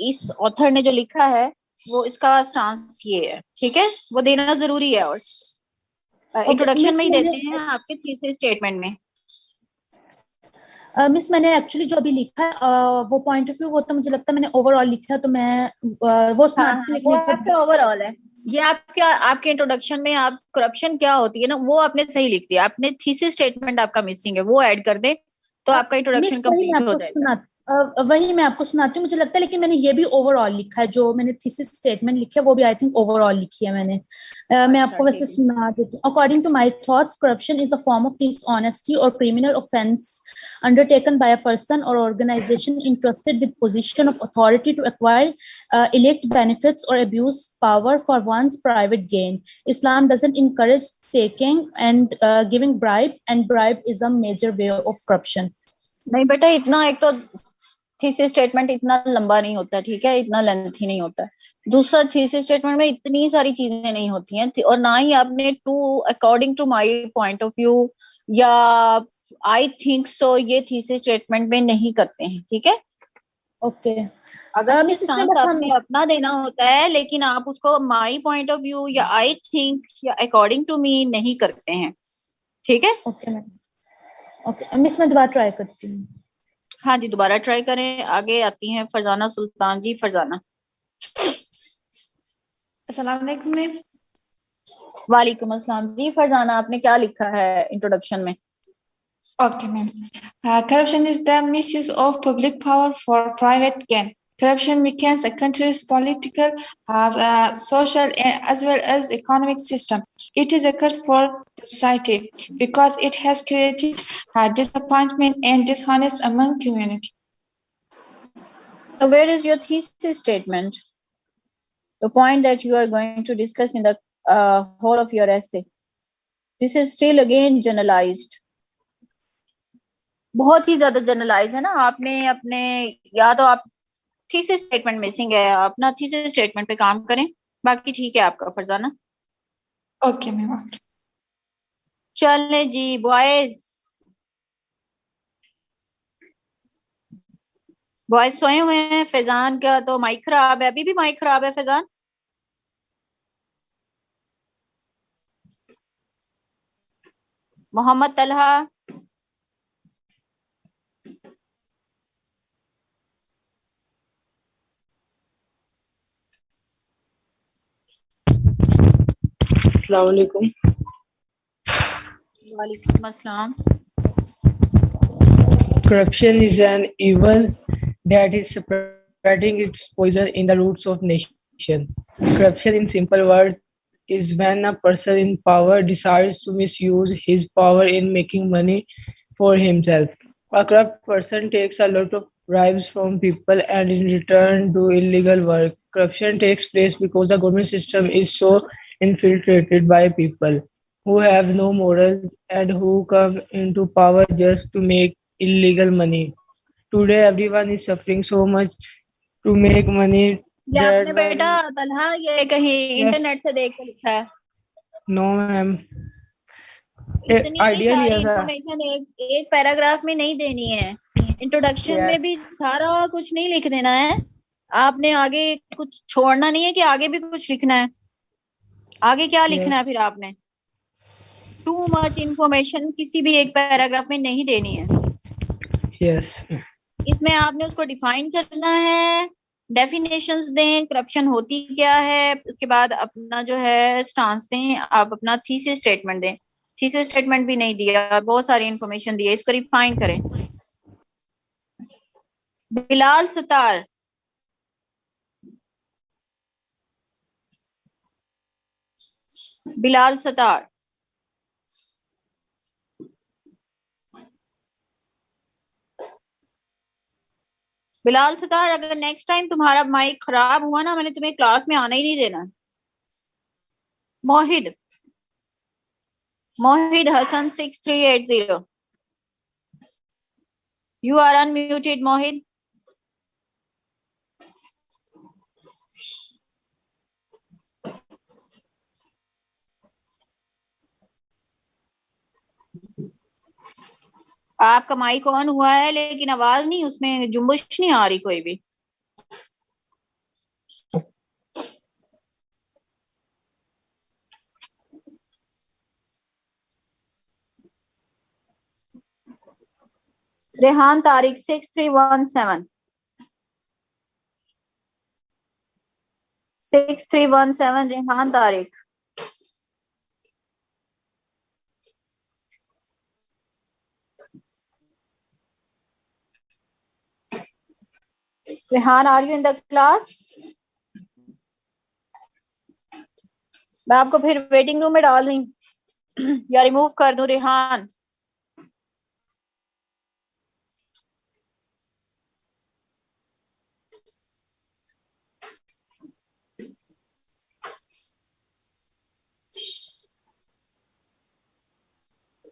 इस ऑथर ने जो लिखा है वो इसका स्टांस ये है। ठीक है, वो देना जरूरी है। और इंट्रोडक्शन में ही देते हैं आपके थीसिस स्टेटमेंट में। मिस मैंने एक्चुअली जो अभी लिखा है वो पॉइंट ऑफ व्यू वो तो मुझे लगता है मैंने ओवरऑल लिखा है, तो मैं वो आपका ओवरऑल है। ये आपके इंट्रोडक्शन में आप करप्शन क्या होती है ना वो आपने सही लिख दिया। आपने थीसिस स्टेटमेंट आपका मिसिंग है, वो ऐड कर दे तो आपका इंट्रोडक्शन कंप्लीट हो जाएगा। वही मैं आपको सुनाती हूँ, मुझे लगता है, लेकिन मैंने ये भी ओवरऑल लिखा है। जो मैंने थीसिस स्टेटमेंट लिखी है वो भी आई थिंक ओवरऑल लिखी है मैंने। मैं आपको वैसे सुना देती हूँ। According to my thoughts, corruption is a form of dishonesty और criminal offence undertaken by a person or organization entrusted with position of authority to acquire elect benefits or abuse power for one's private gain. Islam doesn't encourage taking and giving bribe, and bribe is a major way of corruption. नहीं बेटा, इतना एक तो thesis statement इतना लंबा नहीं होता, ठीक है, इतना लेंथी नहीं होता। दूसरा, थीसिस स्टेटमेंट में इतनी सारी चीजें नहीं होती हैं, और ना ही आपने according to my point of view या आई थिंक सो ये थीसिस स्टेटमेंट में नहीं करते हैं। ठीक है, ओके। अगर आपने अपना देना होता है, लेकिन आप उसको माय पॉइंट ऑफ व्यू या आई थिंक या अकॉर्डिंग टू मी नहीं करते हैं। ठीक है, ओके मैम। ओके मिस, मैं दोबारा ट्राई करती हूँ। हाँ जी, दोबारा ट्राई करें। आगे आती हैं फरजाना सुल्तान जी। फरजाना। अस्सलाम वालेकुम मैम। वालेकुम अस्सलाम जी। फरजाना, आपने क्या लिखा है इंट्रोडक्शन में? Okay, ma'am. Corruption is the misuse of public power for private gain. Corruption weakens a country's political, social, as well as economic system. It is a curse for the society because it has created disappointment and dishonest among community. So, where is your thesis statement? The point that you are going to discuss in the whole of your essay. This is still again generalized. बहुत ही ज्यादा generalise है ना। आपने अपने या तो आप thesis statement missing है, अपना थीसिस स्टेटमेंट पे काम करें। बाकी ठीक है आपका फरजाना। Okay ma'am, okay. चले जी बॉयज सोए हुए हैं। फैजान का तो माइक खराब है, अभी भी माइक खराब है फैजान। मोहम्मद तलहा। Assalamualaikum. वालेकुम अस्सलाम। Corruption is an evil that is spreading its poison in the roots of nation. Corruption, in simple words, is when a person in power decides to misuse his power in making money for himself. A corrupt person takes a lot of bribes from people and in return do illegal work. Corruption takes place because the government system is so infiltrated by people. who have no morals and who come into power just to make illegal money. Today, everyone is suffering so much to make money ये that आपने बेटा तलहा ये कहीं internet से देख के लिखा है? no, ma'am. इतनी आइडिया सारी लिया था। इंफॉर्मेशन एक पैराग्राफ में नहीं देनी है। इंट्रोडक्शन में भी सारा कुछ नहीं लिख देना है। आपने आगे कुछ छोड़ना नहीं है कि आगे भी कुछ लिखना है। आगे क्या लिखना है फिर आपने? टू मच इंफॉर्मेशन किसी भी एक पैराग्राफ में नहीं देनी है। यस। इसमें आपने उसको डिफाइन करना है, डेफिनेशंस दें, करप्शन होती क्या है, उसके बाद अपना जो है स्टांस दें, आप अपना थीसिस स्टेटमेंट दें। थीसिस स्टेटमेंट भी नहीं दिया, बहुत सारी इंफॉर्मेशन दी है, इसको रिफाइन करें। बिलाल सतार, बिलाल सतार, बिलाल सतार, अगर नेक्स्ट टाइम तुम्हारा माइक खराब हुआ ना, मैंने तुम्हें क्लास में आना ही नहीं देना। Moeed, Moeed Hasan 6380, you are unmuted Moeed. आपका माइक ऑन हुआ है लेकिन आवाज नहीं, उसमें जुम्बुश नहीं आ रही कोई भी। Rehan Tariq 6317, 6317 Rehan Tariq. Rehan, are you in the class? मैं आपको फिर वेटिंग रूम में डाल रही हूँ या रिमूव कर दूं रेहान?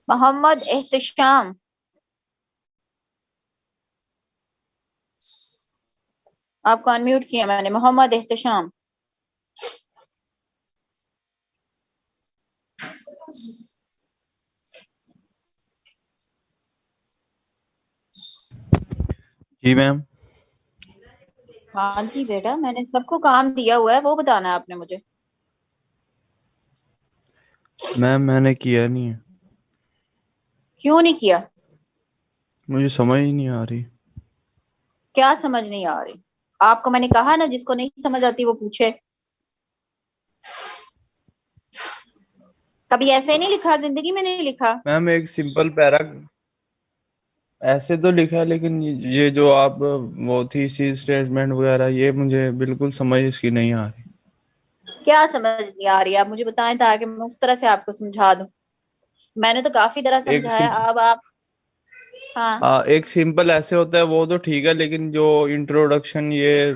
मोहम्मद एहतशाम, आपको अनम्यूट किया मैंने। मोहम्मद एहतशाम, जी मैम। हाँ जी बेटा, मैंने सबको काम दिया हुआ है, वो बताना है आपने मुझे। मैम मैंने किया नहीं है। क्यों नहीं किया? मुझे समझ ही नहीं आ रही। क्या समझ नहीं आ रही? आपको मैंने कहा ना, जिसको नहीं समझ आती वो पूछे। कभी ऐसे नहीं लिखा, जिंदगी में नहीं लिखा। मैम एक सिंपल पैरा ऐसे तो लिखा है, लेकिन ये जो आप वो थी सी स्टेटमेंट वगैरह, ये मुझे बिल्कुल समझ इसकी नहीं आ रही। क्या समझ नहीं आ रही? आप मुझे बताएं ताकि मैं उस तरह से आपको समझा दूं। मैंने तो काफी तरह समझाया, अब आप। हाँ, एक सिंपल ऐसे होता है वो तो ठीक है, लेकिन जो इंट्रोडक्शन ये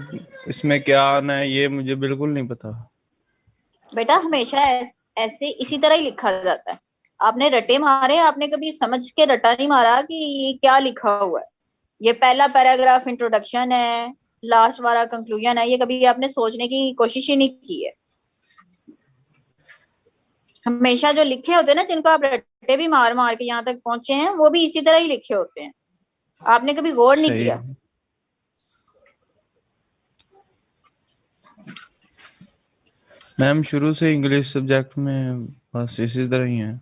इसमें क्या आना है ये मुझे बिल्कुल नहीं पता। बेटा हमेशा ऐसे इसी तरह ही लिखा जाता है। आपने रटे मारे, आपने कभी समझ के रटा नहीं मारा कि ये क्या लिखा हुआ है। ये पहला पैराग्राफ इंट्रोडक्शन है, लास्ट वाला कंक्लूजन है, ये कभी आपने सोचने की कोशिश ही नहीं की है। हमेशा जो लिखे होते हैं ना, जिनको आप रट्टे भी मार मार के यहाँ तक पहुंचे हैं, वो भी इसी तरह ही लिखे होते हैं। आपने कभी गौर नहीं किया। मैम शुरू से इंग्लिश सब्जेक्ट में बस इसी तरह ही है।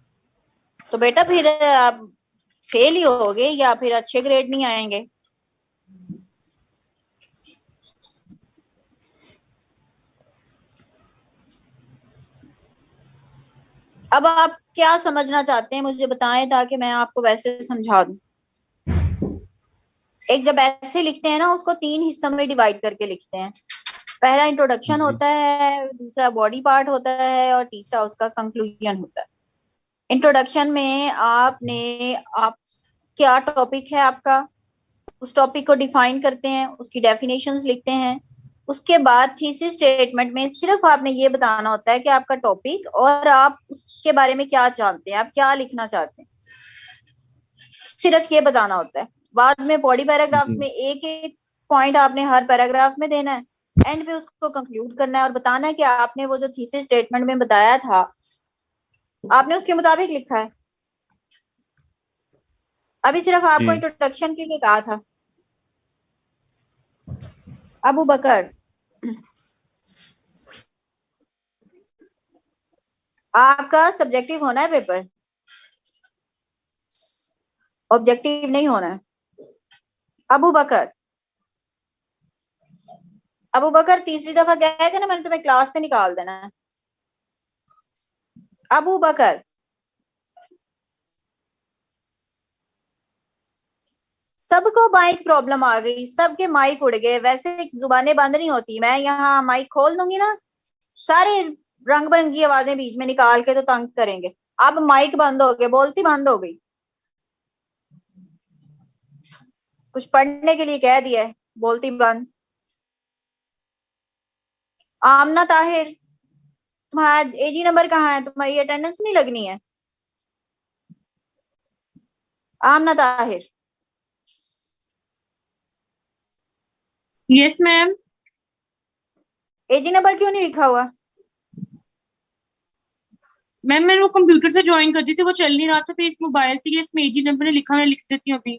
तो बेटा फिर आप फेल ही होगे या फिर अच्छे ग्रेड नहीं आएंगे। अब आप क्या समझना चाहते हैं मुझे बताएं, ताकि मैं आपको वैसे समझा दूं। एक जब ऐसे लिखते हैं ना, उसको 3 हिस्सों में डिवाइड करके लिखते हैं। पहला इंट्रोडक्शन होता है, दूसरा बॉडी पार्ट होता है और तीसरा उसका कंक्लूजन होता है। इंट्रोडक्शन में आप क्या टॉपिक है आपका, उस टॉपिक को डिफाइन करते हैं, उसकी डेफिनेशंस लिखते हैं, उसके बाद थीसिस स्टेटमेंट में सिर्फ आपने ये बताना होता है कि आपका टॉपिक और आप उसके बारे में क्या जानते हैं, आप क्या लिखना चाहते हैं, सिर्फ ये बताना होता है। बाद में बॉडी पैराग्राफ्स में एक एक पॉइंट आपने हर पैराग्राफ में देना है, एंड पे उसको कंक्लूड करना है और बताना है कि आपने वो जो थीसिस स्टेटमेंट में बताया था आपने उसके मुताबिक लिखा है। अभी सिर्फ आपको इंट्रोडक्शन के लिए कहा था। अबू बकर, आपका सब्जेक्टिव होना है पेपर, ऑब्जेक्टिव नहीं होना है। अबू बकर, अबू बकर तीसरी दफा गया कि ना मैंने तुम्हें क्लास से निकाल देना है। अबू बकर, सबको माइक प्रॉब्लम आ गई, सबके माइक उड़ गए। वैसे जुबानें बंद नहीं होती, मैं यहाँ माइक खोल दूंगी ना, सारे रंग बिरंगी आवाजें बीच में निकाल के तो तंग करेंगे। अब माइक बंद हो गए, बोलती बंद हो गई। कुछ पढ़ने के लिए कह दिया है, बोलती बंद। आमना ताहिर, तुम्हारा एजी नंबर कहाँ है? तुम्हारी अटेंडेंस नहीं लगनी है। आमना ताहिर, यस मैम। एजी नंबर क्यों नहीं लिखा हुआ? मैम मैंने वो कंप्यूटर से ज्वाइन कर दी थी, वो चल नहीं रहा था, फिर इस मोबाइल से इसमें एजी नंबर ने लिखा, मैं लिख देती हूँ अभी।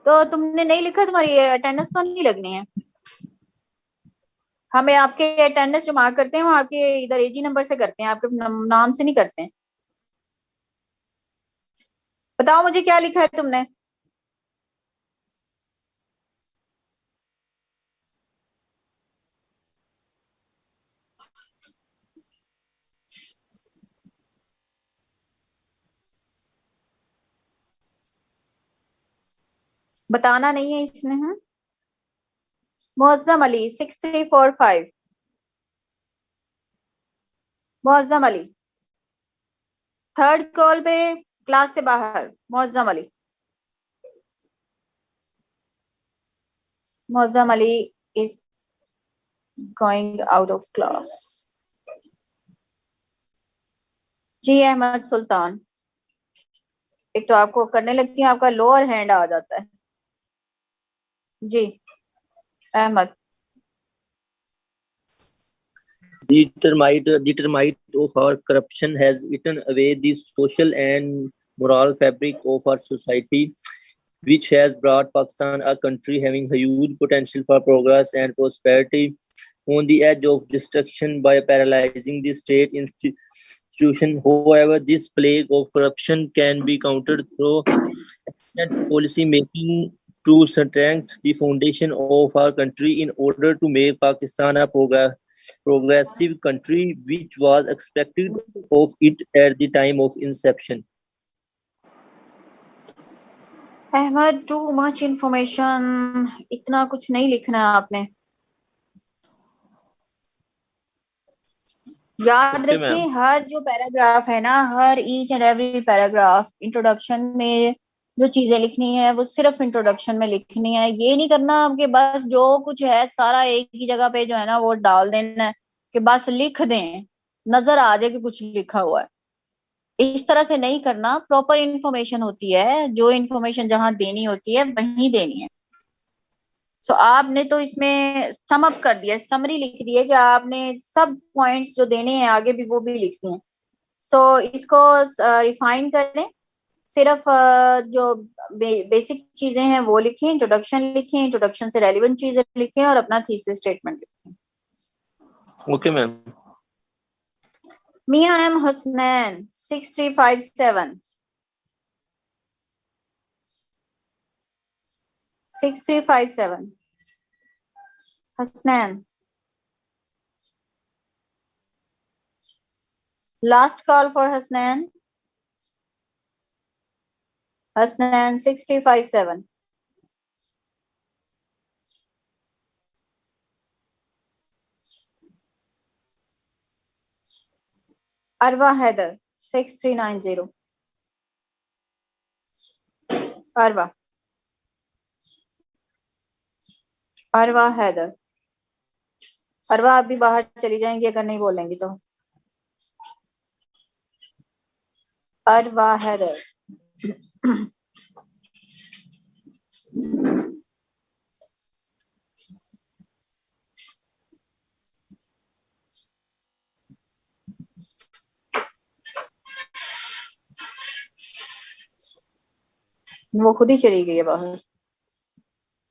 तो तुमने नहीं लिखा, तुम्हारी अटेंडेंस तो नहीं लगनी है। हमें आपके अटेंडेंस जो मार्क करते हैं वो आपके इधर एजी नंबर से करते हैं, आपके नाम से नहीं करते हैं। बताओ मुझे क्या लिखा है तुमने? बताना नहीं है इसने। हाँ, मुअज्जम अली 6345। मुअज्जम अली थर्ड कॉल पे क्लास से बाहर। Muazzam Ali, Muazzam Ali is going out of class. जी अहमद सुल्तान, एक तो आपको करने लगती है, आपका लोअर हैंड आ जाता है। जी Ahmad. The termite of our corruption has eaten away the social and moral fabric of our society, which has brought Pakistan, a country having huge potential for progress and prosperity, on the edge of destruction by paralyzing the state institution. However, this plague of corruption can be countered through efficient policy making to strengthen the foundation of our country in order to make Pakistan a progressive country, which was expected of it at the time of inception. Ahmad, too much information, इतना कुछ नहीं लिखना है आपने। याद रखिए, हर जो paragraph है ना, हर each and every paragraph introduction में जो चीजें लिखनी है वो सिर्फ इंट्रोडक्शन में लिखनी है। ये नहीं करना कि बस जो कुछ है सारा एक ही जगह पे जो है ना वो डाल देना है कि बस लिख दें, नजर आ जाए कि कुछ लिखा हुआ है। इस तरह से नहीं करना। प्रॉपर इंफॉर्मेशन होती है, जो इंफॉर्मेशन जहां देनी होती है वहीं देनी है। सो आपने तो इसमें सम अप कर दिया, समरी लिख दी है कि आपने सब पॉइंट्स जो देने हैं आगे भी वो भी लिख दिए हैं। सो इसको रिफाइन करें, सिर्फ जो बेसिक चीजें हैं वो लिखें, इंट्रोडक्शन लिखें, इंट्रोडक्शन से रेलिवेंट चीजें लिखें और अपना थीसिस स्टेटमेंट लिखें। Okay ma'am. Mian M Husnain 6357। 6357 Hasnan. Last call for Hasnan. Hasnan 6357. Arwa Haider 6390. Arwa Haider अरवा आप भी बाहर चली जाएंगी अगर नहीं बोलेंगी तो। अरवा हैदर। वो खुद ही चली गई है बाहर।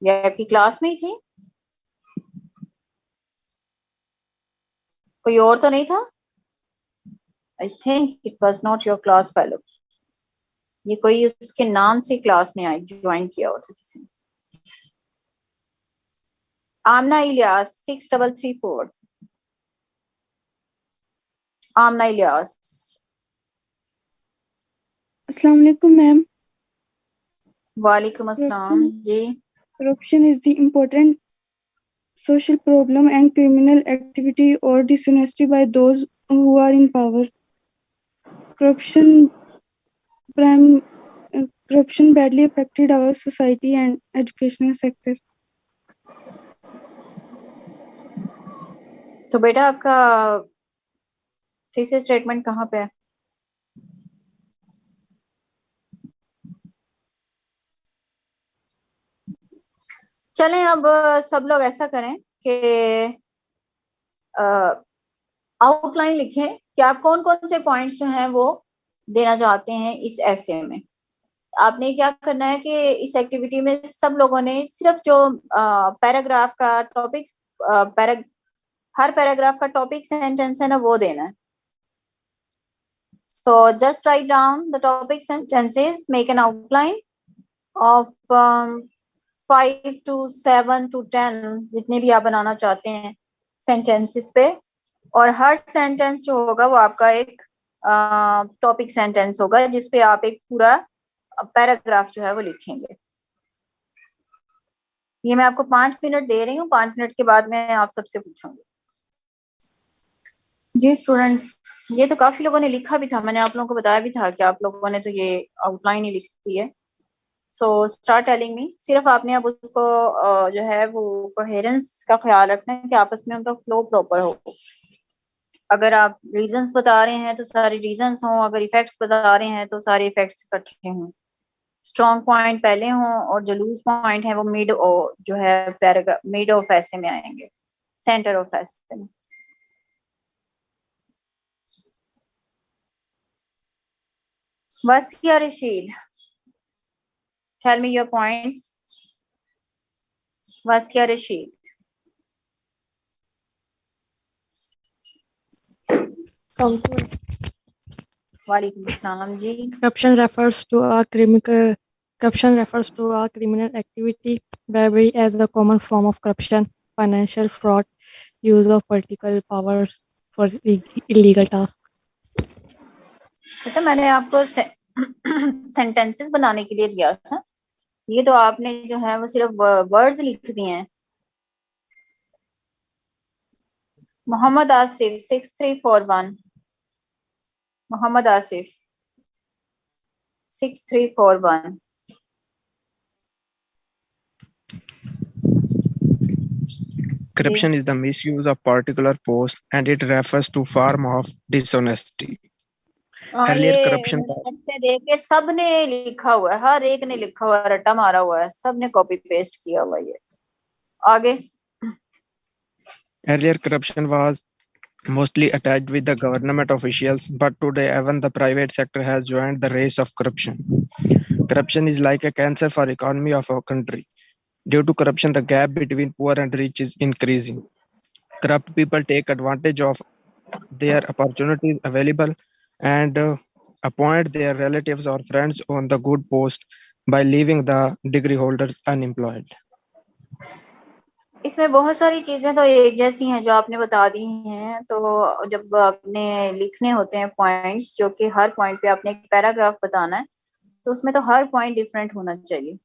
ये आपकी क्लास में ही थी? कोई और तो नहीं था? I think it was not your class fellow. ये कोई उसके नाम से क्लास में आई, ज्वाइन किया हुआ था किसी ने। आमना इलियास 6334। आमना इलियास। अस्सलाम वालेकुम मैम। वालेकुम अस्सलाम जी। Corruption is the important social problem and criminal activity or dishonesty by those who are in power. Corruption badly affected our society and educational sector. तो बेटा आपका थीसिस स्टेटमेंट कहाँ पे है? चलें अब सब लोग ऐसा करें कि आउटलाइन लिखें कि आप कौन कौन से पॉइंट्स जो हैं वो देना चाहते हैं इस एसे में। आपने क्या करना है कि इस एक्टिविटी में सब लोगों ने सिर्फ जो पैराग्राफ का टॉपिक हर पैराग्राफ का टॉपिक सेंटेंस है ना वो देना है। So just write down the topic sentences, make an outline of 5 to 7 to 10 जितने भी आप बनाना चाहते हैं सेंटेंसेस पे, और हर सेंटेंस जो होगा वो आपका एक टॉपिक सेंटेंस होगा जिस पे आप एक पूरा पैराग्राफ जो है वो लिखेंगे। ये मैं आपको 5 मिनट दे रही हूँ, 5 मिनट के बाद मैं आप सबसे पूछूंगी। जी स्टूडेंट्स, ये तो काफी लोगों ने लिखा भी था, मैंने आप लोगों को बताया भी था कि आप लोगों ने तो ये आउटलाइन ही लिखी है। So start telling me. सिर्फ आपने अब उसको जो है वो कोहेरेंस का ख्याल रखना है कि आपस में उनका फ्लो प्रॉपर हो। अगर आप रीजंस बता रहे हैं तो सारे रीजंस हों, अगर इफेक्ट्स बता रहे हैं तो सारे इफेक्ट्स इकट्ठे हों, स्ट्रॉन्ग पॉइंट पहले हों और जो लूज पॉइंट है वो मिड जो है पैराग्राफ मिड ऑफ ऐसे में आएंगे, सेंटर ऑफ ऐसे में। Waskia Rashid, tell me your points. Waskia Rashid. Walaikum Assalam ji. Corruption refers to a criminal activity. Bribery as a common form of corruption, financial fraud, use of political powers for illegal tasks. बेटा मैंने आपको sentences बनाने के लिए दिया था, ये तो आपने जो है वो सिर्फ वर्ड्स लिख दिए हैं। Mohammad Asif 6341। Mohammad Asif 6341। Corruption is the misuse of particular post and it refers to form of dishonesty. Earlier corruption से देख के सबने लिखा हुआ है, हर एक ने लिखा हुआ है, रट्टा मारा हुआ है, सबने कॉपी पेस्ट किया हुआ है। आगे। Earlier corruption was mostly attached with the government officials, but today even the private sector has joined the race of corruption. Corruption is like a cancer for economy of our country. Due to corruption, the gap between poor and rich is increasing. Corrupt people take advantage of their opportunities available and appoint their relatives or friends on the good post by leaving the degree holders unemployed. इसमें बहुत सारी चीजें तो एक जैसी हैं जो आपने बता दी हैं, तो जब आपने लिखने होते हैं पॉइंट्स, जो कि हर पॉइंट पे आपने एक पैराग्राफ बताना है, तो उसमें तो हर पॉइंट डिफरेंट होना चाहिए।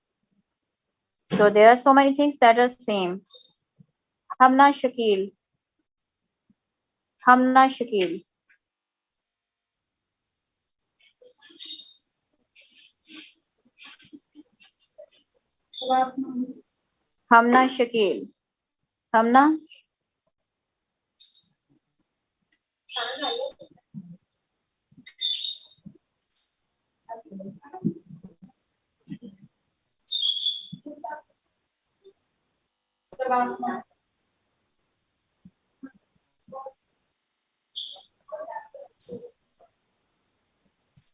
So there are so many things that are same. Hamna Shakil. Hamna Shakil. Hamna Shakil. Hamna.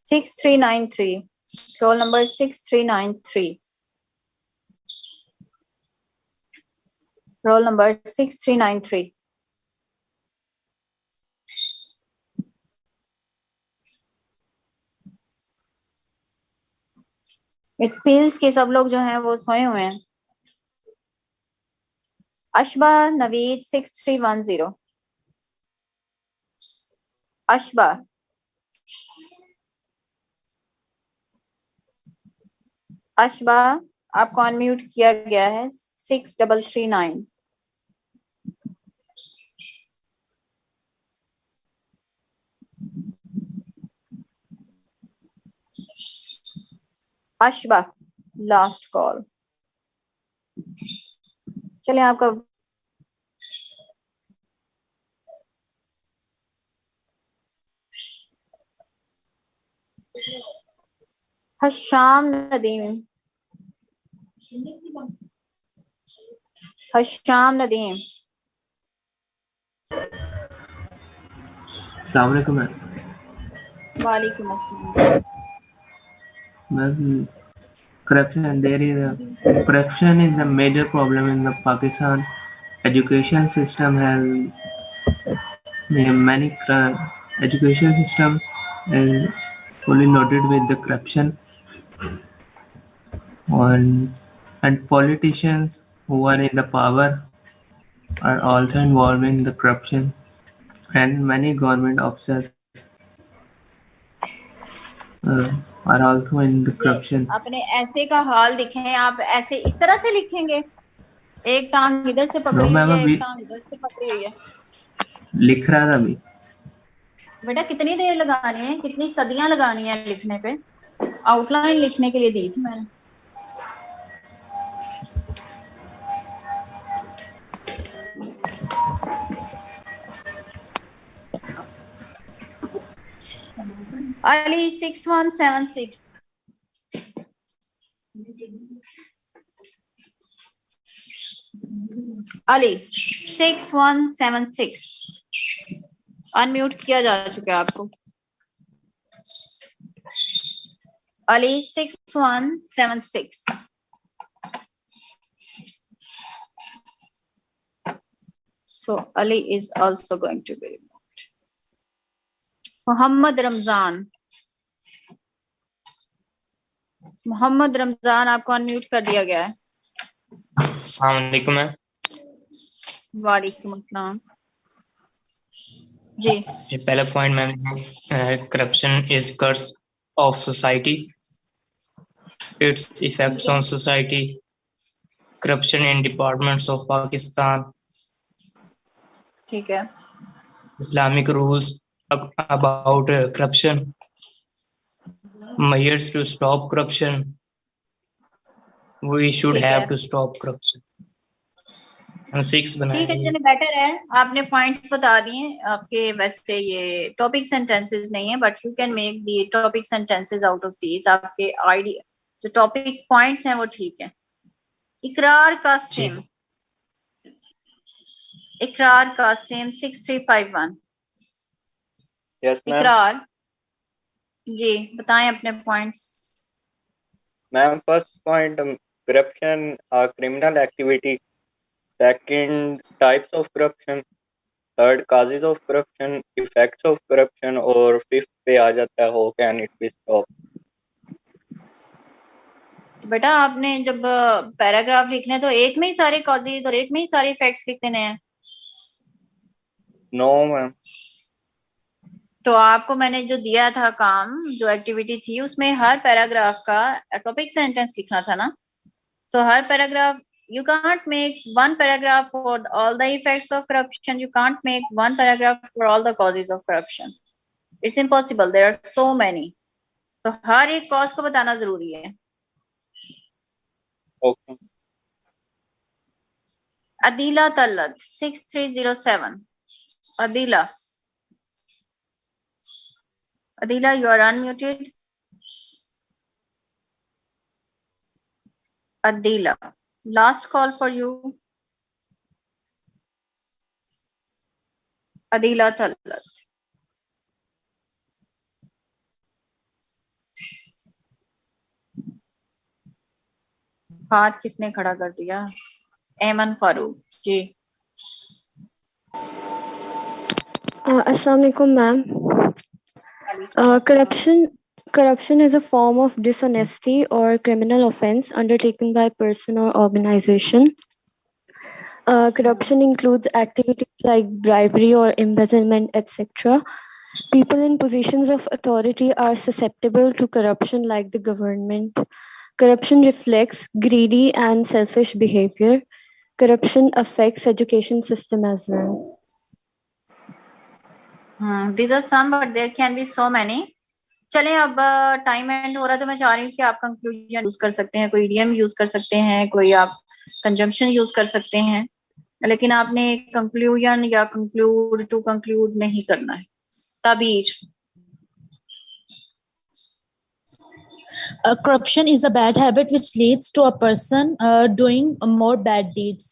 6393. Roll number 6393. Roll number 6393. It feels कि सब लोग जो हैं वो सोए हुए हैं. अशबा नवीद 6310. अशबा. अशबा आपको अनम्यूट किया गया है. 6339. अशबा लास्ट कॉल. चलिए आपका हशाम नदीम. हशाम नदीम. अस्सलाम वालेकुम मैम. वालेकुम अस्सलाम. Ma'am, corruption is a major problem in the Pakistan education system. Has many education system is fully loaded with the corruption, and politicians who are in the power are also involved in the corruption, and many government officers are also in the corruption. अपने ऐसे का हाल दिखें. आप ऐसे इस तरह से लिखेंगे. एक टांग इधर से पकड़ी हुई है, एक टांग इधर से पकड़ी हुई है. लिख रहा था अभी. बेटा कितनी देर लगानी है, कितनी सदियां लगानी है लिखने पे. आउटलाइन लिखने के लिए दी थी मैंने. Ali 6176. Ali 6176. अनम्यूट किया जा चुका है आपको. Ali 6176. So Ali is also going to be removed. Mohammad Ramzan. Mohammad Ramzan आपको अनम्यूट कर दिया गया है. अस्सलाम वालेकुम मैम. वालेकुम अस्सलाम. जी ये पहला point ma'am, corruption is curse of society. Its effects on society. Corruption in departments of Pakistan. ठीक है. Islamic rules about corruption. Measures to stop corruption. We should have to stop corruption. And 6 बनाए. ठीक है, चलिए बेटर है. आपने points बता दिए आपके. वैसे ये टॉपिक सेंटेंसेस नहीं है, but you can make the topic sentences out of these. आपके आइडिया जो टॉपिक पॉइंट्स हैं वो ठीक है. इकरार कासिम. इकरार कासिम 6351. Yes ma'am. इकरार जी बताएं अपने points. Ma'am first point, corruption criminal activity. Second, types of corruption. Third, causes of corruption, effects of corruption. और फिफ्थ पे आ जाता है how can it be stop. बेटा आपने जब पैराग्राफ लिखने तो एक में ही सारे कॉजेज और एक में ही सारे इफेक्ट्स लिख देने हैं. No ma'am. तो आपको मैंने जो दिया था काम, जो एक्टिविटी थी, उसमें हर पैराग्राफ का टॉपिक सेंटेंस लिखना था ना. सो हर paragraph, you can't make one paragraph for all the effects of corruption. You can't make one paragraph for all the causes of corruption. It's impossible. There are so many. So हर एक cause को बताना जरूरी है. Okay. Adila Talad 6307. Adila. Adila, you are unmuted. Adila, last call for you. Adeela Talat. हाथ किसने खड़ा कर दिया? ऐमन फारूक जी। Assalamu alaikum, ma'am. Corruption is a form of dishonesty or criminal offense undertaken by a person or organization. Corruption includes activities like bribery or embezzlement, etc. People in positions of authority are susceptible to corruption like the government. Corruption reflects greedy and selfish behavior. Corruption affects education system as well. These are some, but there can be so many. चलें, अब time and हो रहा है तो मैं चाह रही हूँ कि आप कंक्लूजन यूज कर सकते हैं, कोई इडियम यूज कर सकते हैं, कोई आप कंजंक्शन यूज कर सकते हैं, लेकिन आपने कंक्लूजन या कंक्लूड टू कंक्लूड नहीं करना है। ताबीर। Corruption is a bad habit which leads to a person doing more bad deeds.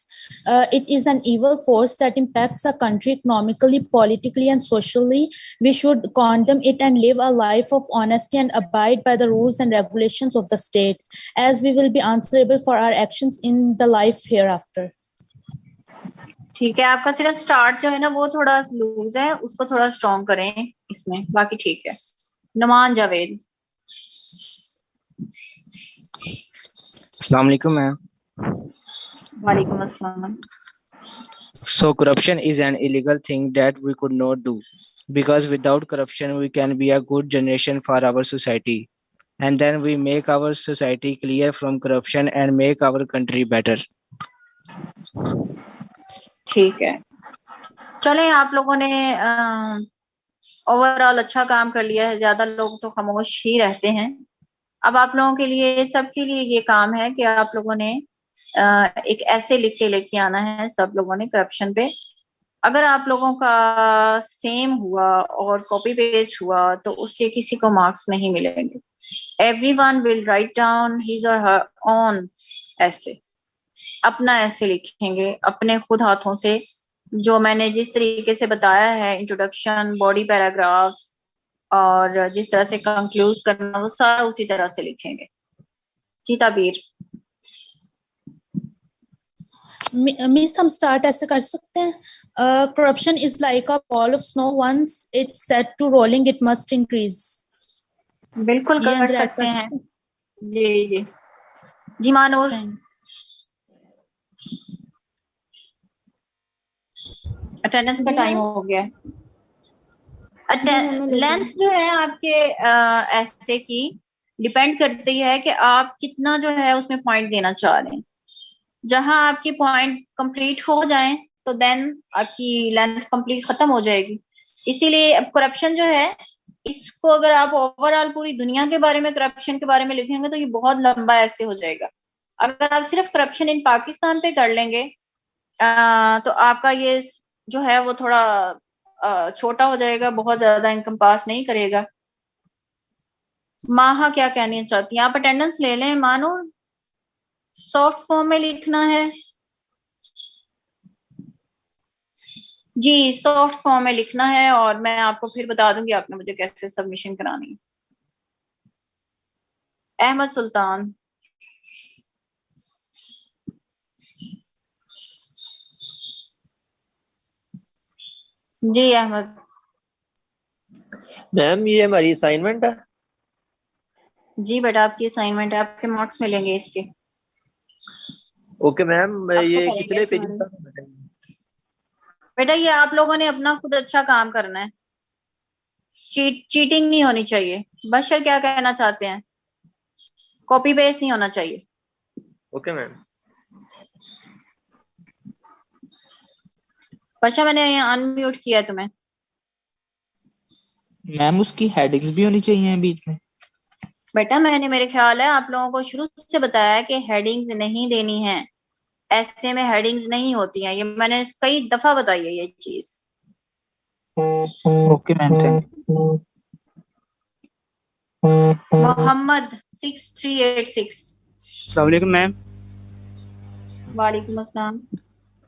It is an evil force that impacts a country economically, politically, and socially. We should condemn it and live a life of honesty and abide by the rules and regulations of the state, as we will be answerable for our actions in the life hereafter. ठीक है, आपका सिर्फ start जो है ना वो थोड़ा loose है, उसको थोड़ा स्ट्रॉन्ग करें इसमें, बाकी ठीक है। Numan Javed. Assalamu alaikum, ma'am. वालेकुम अस्सलाम। So corruption is an illegal thing that we could not do, because without corruption we can be a good generation for our society, and then we make our society clear from corruption and make our country better. ठीक है, चलें, आप लोगों ने overall अच्छा काम कर लिया है। ज्यादा लोग तो खामोश ही रहते हैं। अब आप लोगों के लिए, सबके लिए ये काम है कि आप लोगों ने एक ऐसे लिख के लेके आना है सब लोगों ने करप्शन पे। अगर आप लोगों का सेम हुआ और कॉपी पेस्ट हुआ तो उसके किसी को मार्क्स नहीं मिलेंगे। Everyone will write down his और हर ओन ऐसे, अपना ऐसे लिखेंगे अपने खुद हाथों से, जो मैंने जिस तरीके से बताया है, इंट्रोडक्शन, बॉडी पैराग्राफ्स और जिस तरह से कंक्लूड करना, वो सारा उसी तरह से लिखेंगे। जी ताबीर। मिस हम स्टार्ट ऐसे कर सकते हैं। Corruption is like a ball of snow, once it's set to rolling it must increase. बिल्कुल कर सकते हैं। जी जी जी मानूर। अटेंडेंस का टाइम हो गया है। लेंथ जो है आपके ऐसे की डिपेंड करती है कि आप कितना जो है उसमें पॉइंट देना चाह रहे हैं। जहां आपकी पॉइंट कंप्लीट हो जाए तो देन आपकी लेंथ कंप्लीट खत्म हो जाएगी। इसीलिए अब करप्शन जो है, इसको अगर आप ओवरऑल पूरी दुनिया के बारे में करप्शन के बारे में लिखेंगे तो ये बहुत लंबा ऐसे हो जाएगा। अगर आप सिर्फ करप्शन इन पाकिस्तान पे कर लेंगे तो आपका ये जो है वो थोड़ा छोटा हो जाएगा, बहुत ज्यादा इनकम पास नहीं करेगा। माहा क्या कहना चाहती हैं आप? अटेंडेंस ले लें। मानो सॉफ्ट फॉर्म में लिखना है जी, सॉफ्ट फॉर्म में लिखना है और मैं आपको फिर बता दूंगी आपने मुझे कैसे सबमिशन करानी है। अहमद सुल्तान। जी अहमद। मैम ये हमारी असाइनमेंट है। जी बेटा आपकी असाइनमेंट है, आपके मार्क्स मिलेंगे इसके। ओके मैम, ये कितने पेज बेटा? ये आप लोगों ने अपना खुद अच्छा काम करना है, चीटिंग नहीं होनी चाहिए। बशर क्या कहना चाहते हैं? कॉपी पेस्ट नहीं होना चाहिए। Okay ma'am. बशर मैंने अनम्यूट किया है तुम्हें। मैम उसकी हेडिंग्स भी होनी चाहिए बीच में। बेटा मैंने, मेरे ख्याल है आप लोगों को शुरू से बताया कि हेडिंग्स नहीं देनी है, ऐसे में हेडिंग्स नहीं होती हैं। ये मैंने कई दफा बताई है ये चीज। Okay ma'am, thank you. Mohammad 6386। अस्सलाम वालेकुम मैम। वालेकुम अस्सलाम।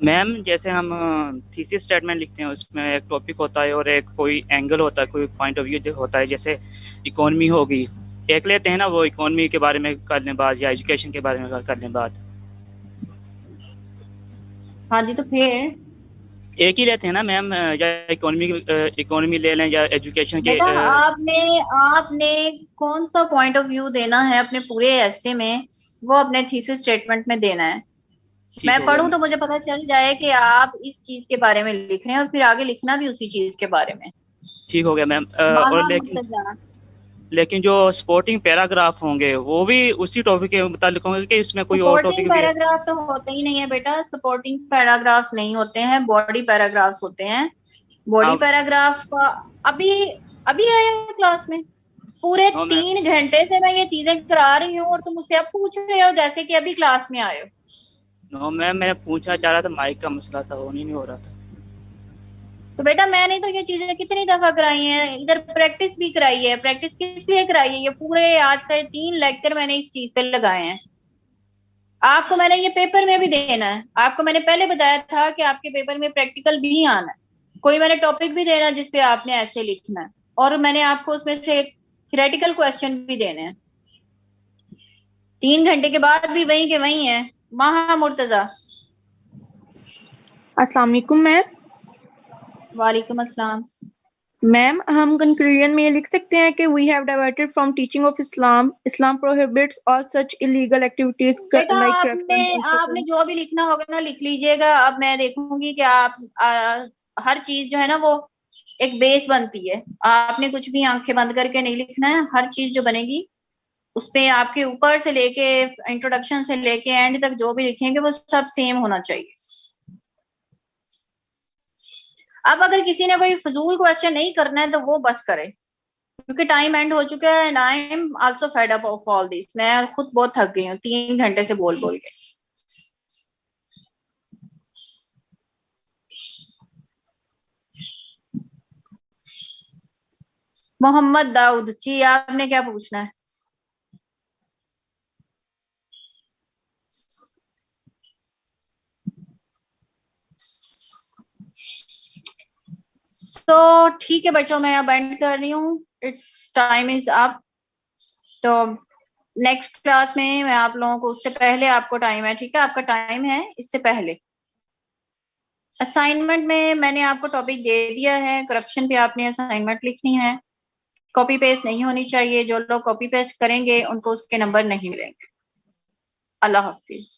मैम जैसे हम थीसिस स्टेटमेंट लिखते हैं उसमें एक टॉपिक होता है और एक कोई एंगल होता है, कोई पॉइंट ऑफ व्यू होता है। जैसे इकोनॉमी होगी, एक लेते हैं ना, वो इकोनॉमी के बारे में करने बाद या एजुकेशन के बारे में करने बाद। हाँ जी, तो फिर एक ही लेते हैं ना मैम, या इकोनॉमी ले लें या एजुकेशन के। बेटा आपने कौन सा पॉइंट ऑफ व्यू देना है अपने पूरे ऐसे में, वो अपने थीसिस स्टेटमेंट में देना है। मैं पढ़ूं तो मुझे पता चल जाए कि आप इस चीज के बारे में लिख रहे हैं और फिर आगे लिखना भी उसी चीज के बारे में। ठीक हो गया मैम। और लेकिन जो सपोर्टिंग पैराग्राफ होंगे वो भी उसी टॉपिक के मुताबिक होंगे कि इसमें कोई और टॉपिक भी है? पैराग्राफ तो होते ही नहीं है बेटा, सपोर्टिंग पैराग्राफ्स नहीं होते हैं, बॉडी पैराग्राफ्स होते हैं। बॉडी पैराग्राफ अभी आए हैं क्लास में, पूरे 3 घंटे से मैं ये चीजें करा रही हूँ और तुम मुझसे अब पूछ रहे हो जैसे कि अभी क्लास में आए हो। नो मैम, मैं पूछना चाह रहा था, माइक का मसला था, वो नहीं हो रहा था। तो बेटा मैंने तो ये चीजें कितनी दफा कराई हैं, इधर प्रैक्टिस भी कराई है। प्रैक्टिस किस लिए कराई है? ये पूरे आज का 3 लेक्चर मैंने इस चीज पे लगाए हैं। आपको मैंने ये पेपर में भी देना है। आपको मैंने पहले बताया था कि आपके पेपर में प्रैक्टिकल भी आना है, कोई मैंने टॉपिक भी देना है जिसपे आपने ऐसे लिखना है, और मैंने आपको उसमें से थ्योरेटिकल क्वेश्चन भी देने हैं। 3 घंटे के बाद भी वही के वही है। महा मुर्तजा। अस्सलाम वालेकुम मैम। वालेकुम अस्सलाम। मैम हम कंक्लूजन में ये लिख सकते हैं कि we have diverted from teaching of Islam, Islam prohibits all such illegal activities like. आपने जो भी लिखना होगा ना लिख लीजिएगा। अब मैं देखूंगी कि आप हर चीज जो है ना वो एक बेस बनती है। आपने कुछ भी आंखें बंद करके नहीं लिखना है। हर चीज जो बनेगी उसपे आपके ऊपर से लेके इंट्रोडक्शन से लेके एंड तक जो भी लिखेंगे वो सब सेम होना चाहिए। अब अगर किसी ने कोई फजूल क्वेश्चन नहीं करना है तो वो बस करे, क्योंकि टाइम एंड हो चुका है and I am also fed up of all this. मैं खुद बहुत थक गई हूँ 3 घंटे से बोल बोल के। मोहम्मद दाऊद जी, आपने क्या पूछना है? तो ठीक है बच्चों, मैं अब एंड कर रही हूँ। It's time is up. तो नेक्स्ट क्लास में मैं आप लोगों को, उससे पहले आपको टाइम है, ठीक है? आपका टाइम है इससे पहले। असाइनमेंट में मैंने आपको टॉपिक दे दिया है, करप्शन पे आपने असाइनमेंट लिखनी है। कॉपी पेस्ट नहीं होनी चाहिए। जो लोग कॉपी पेस्ट करेंगे उनको उसके नंबर नहीं मिलेंगे। अल्लाह हाफिज।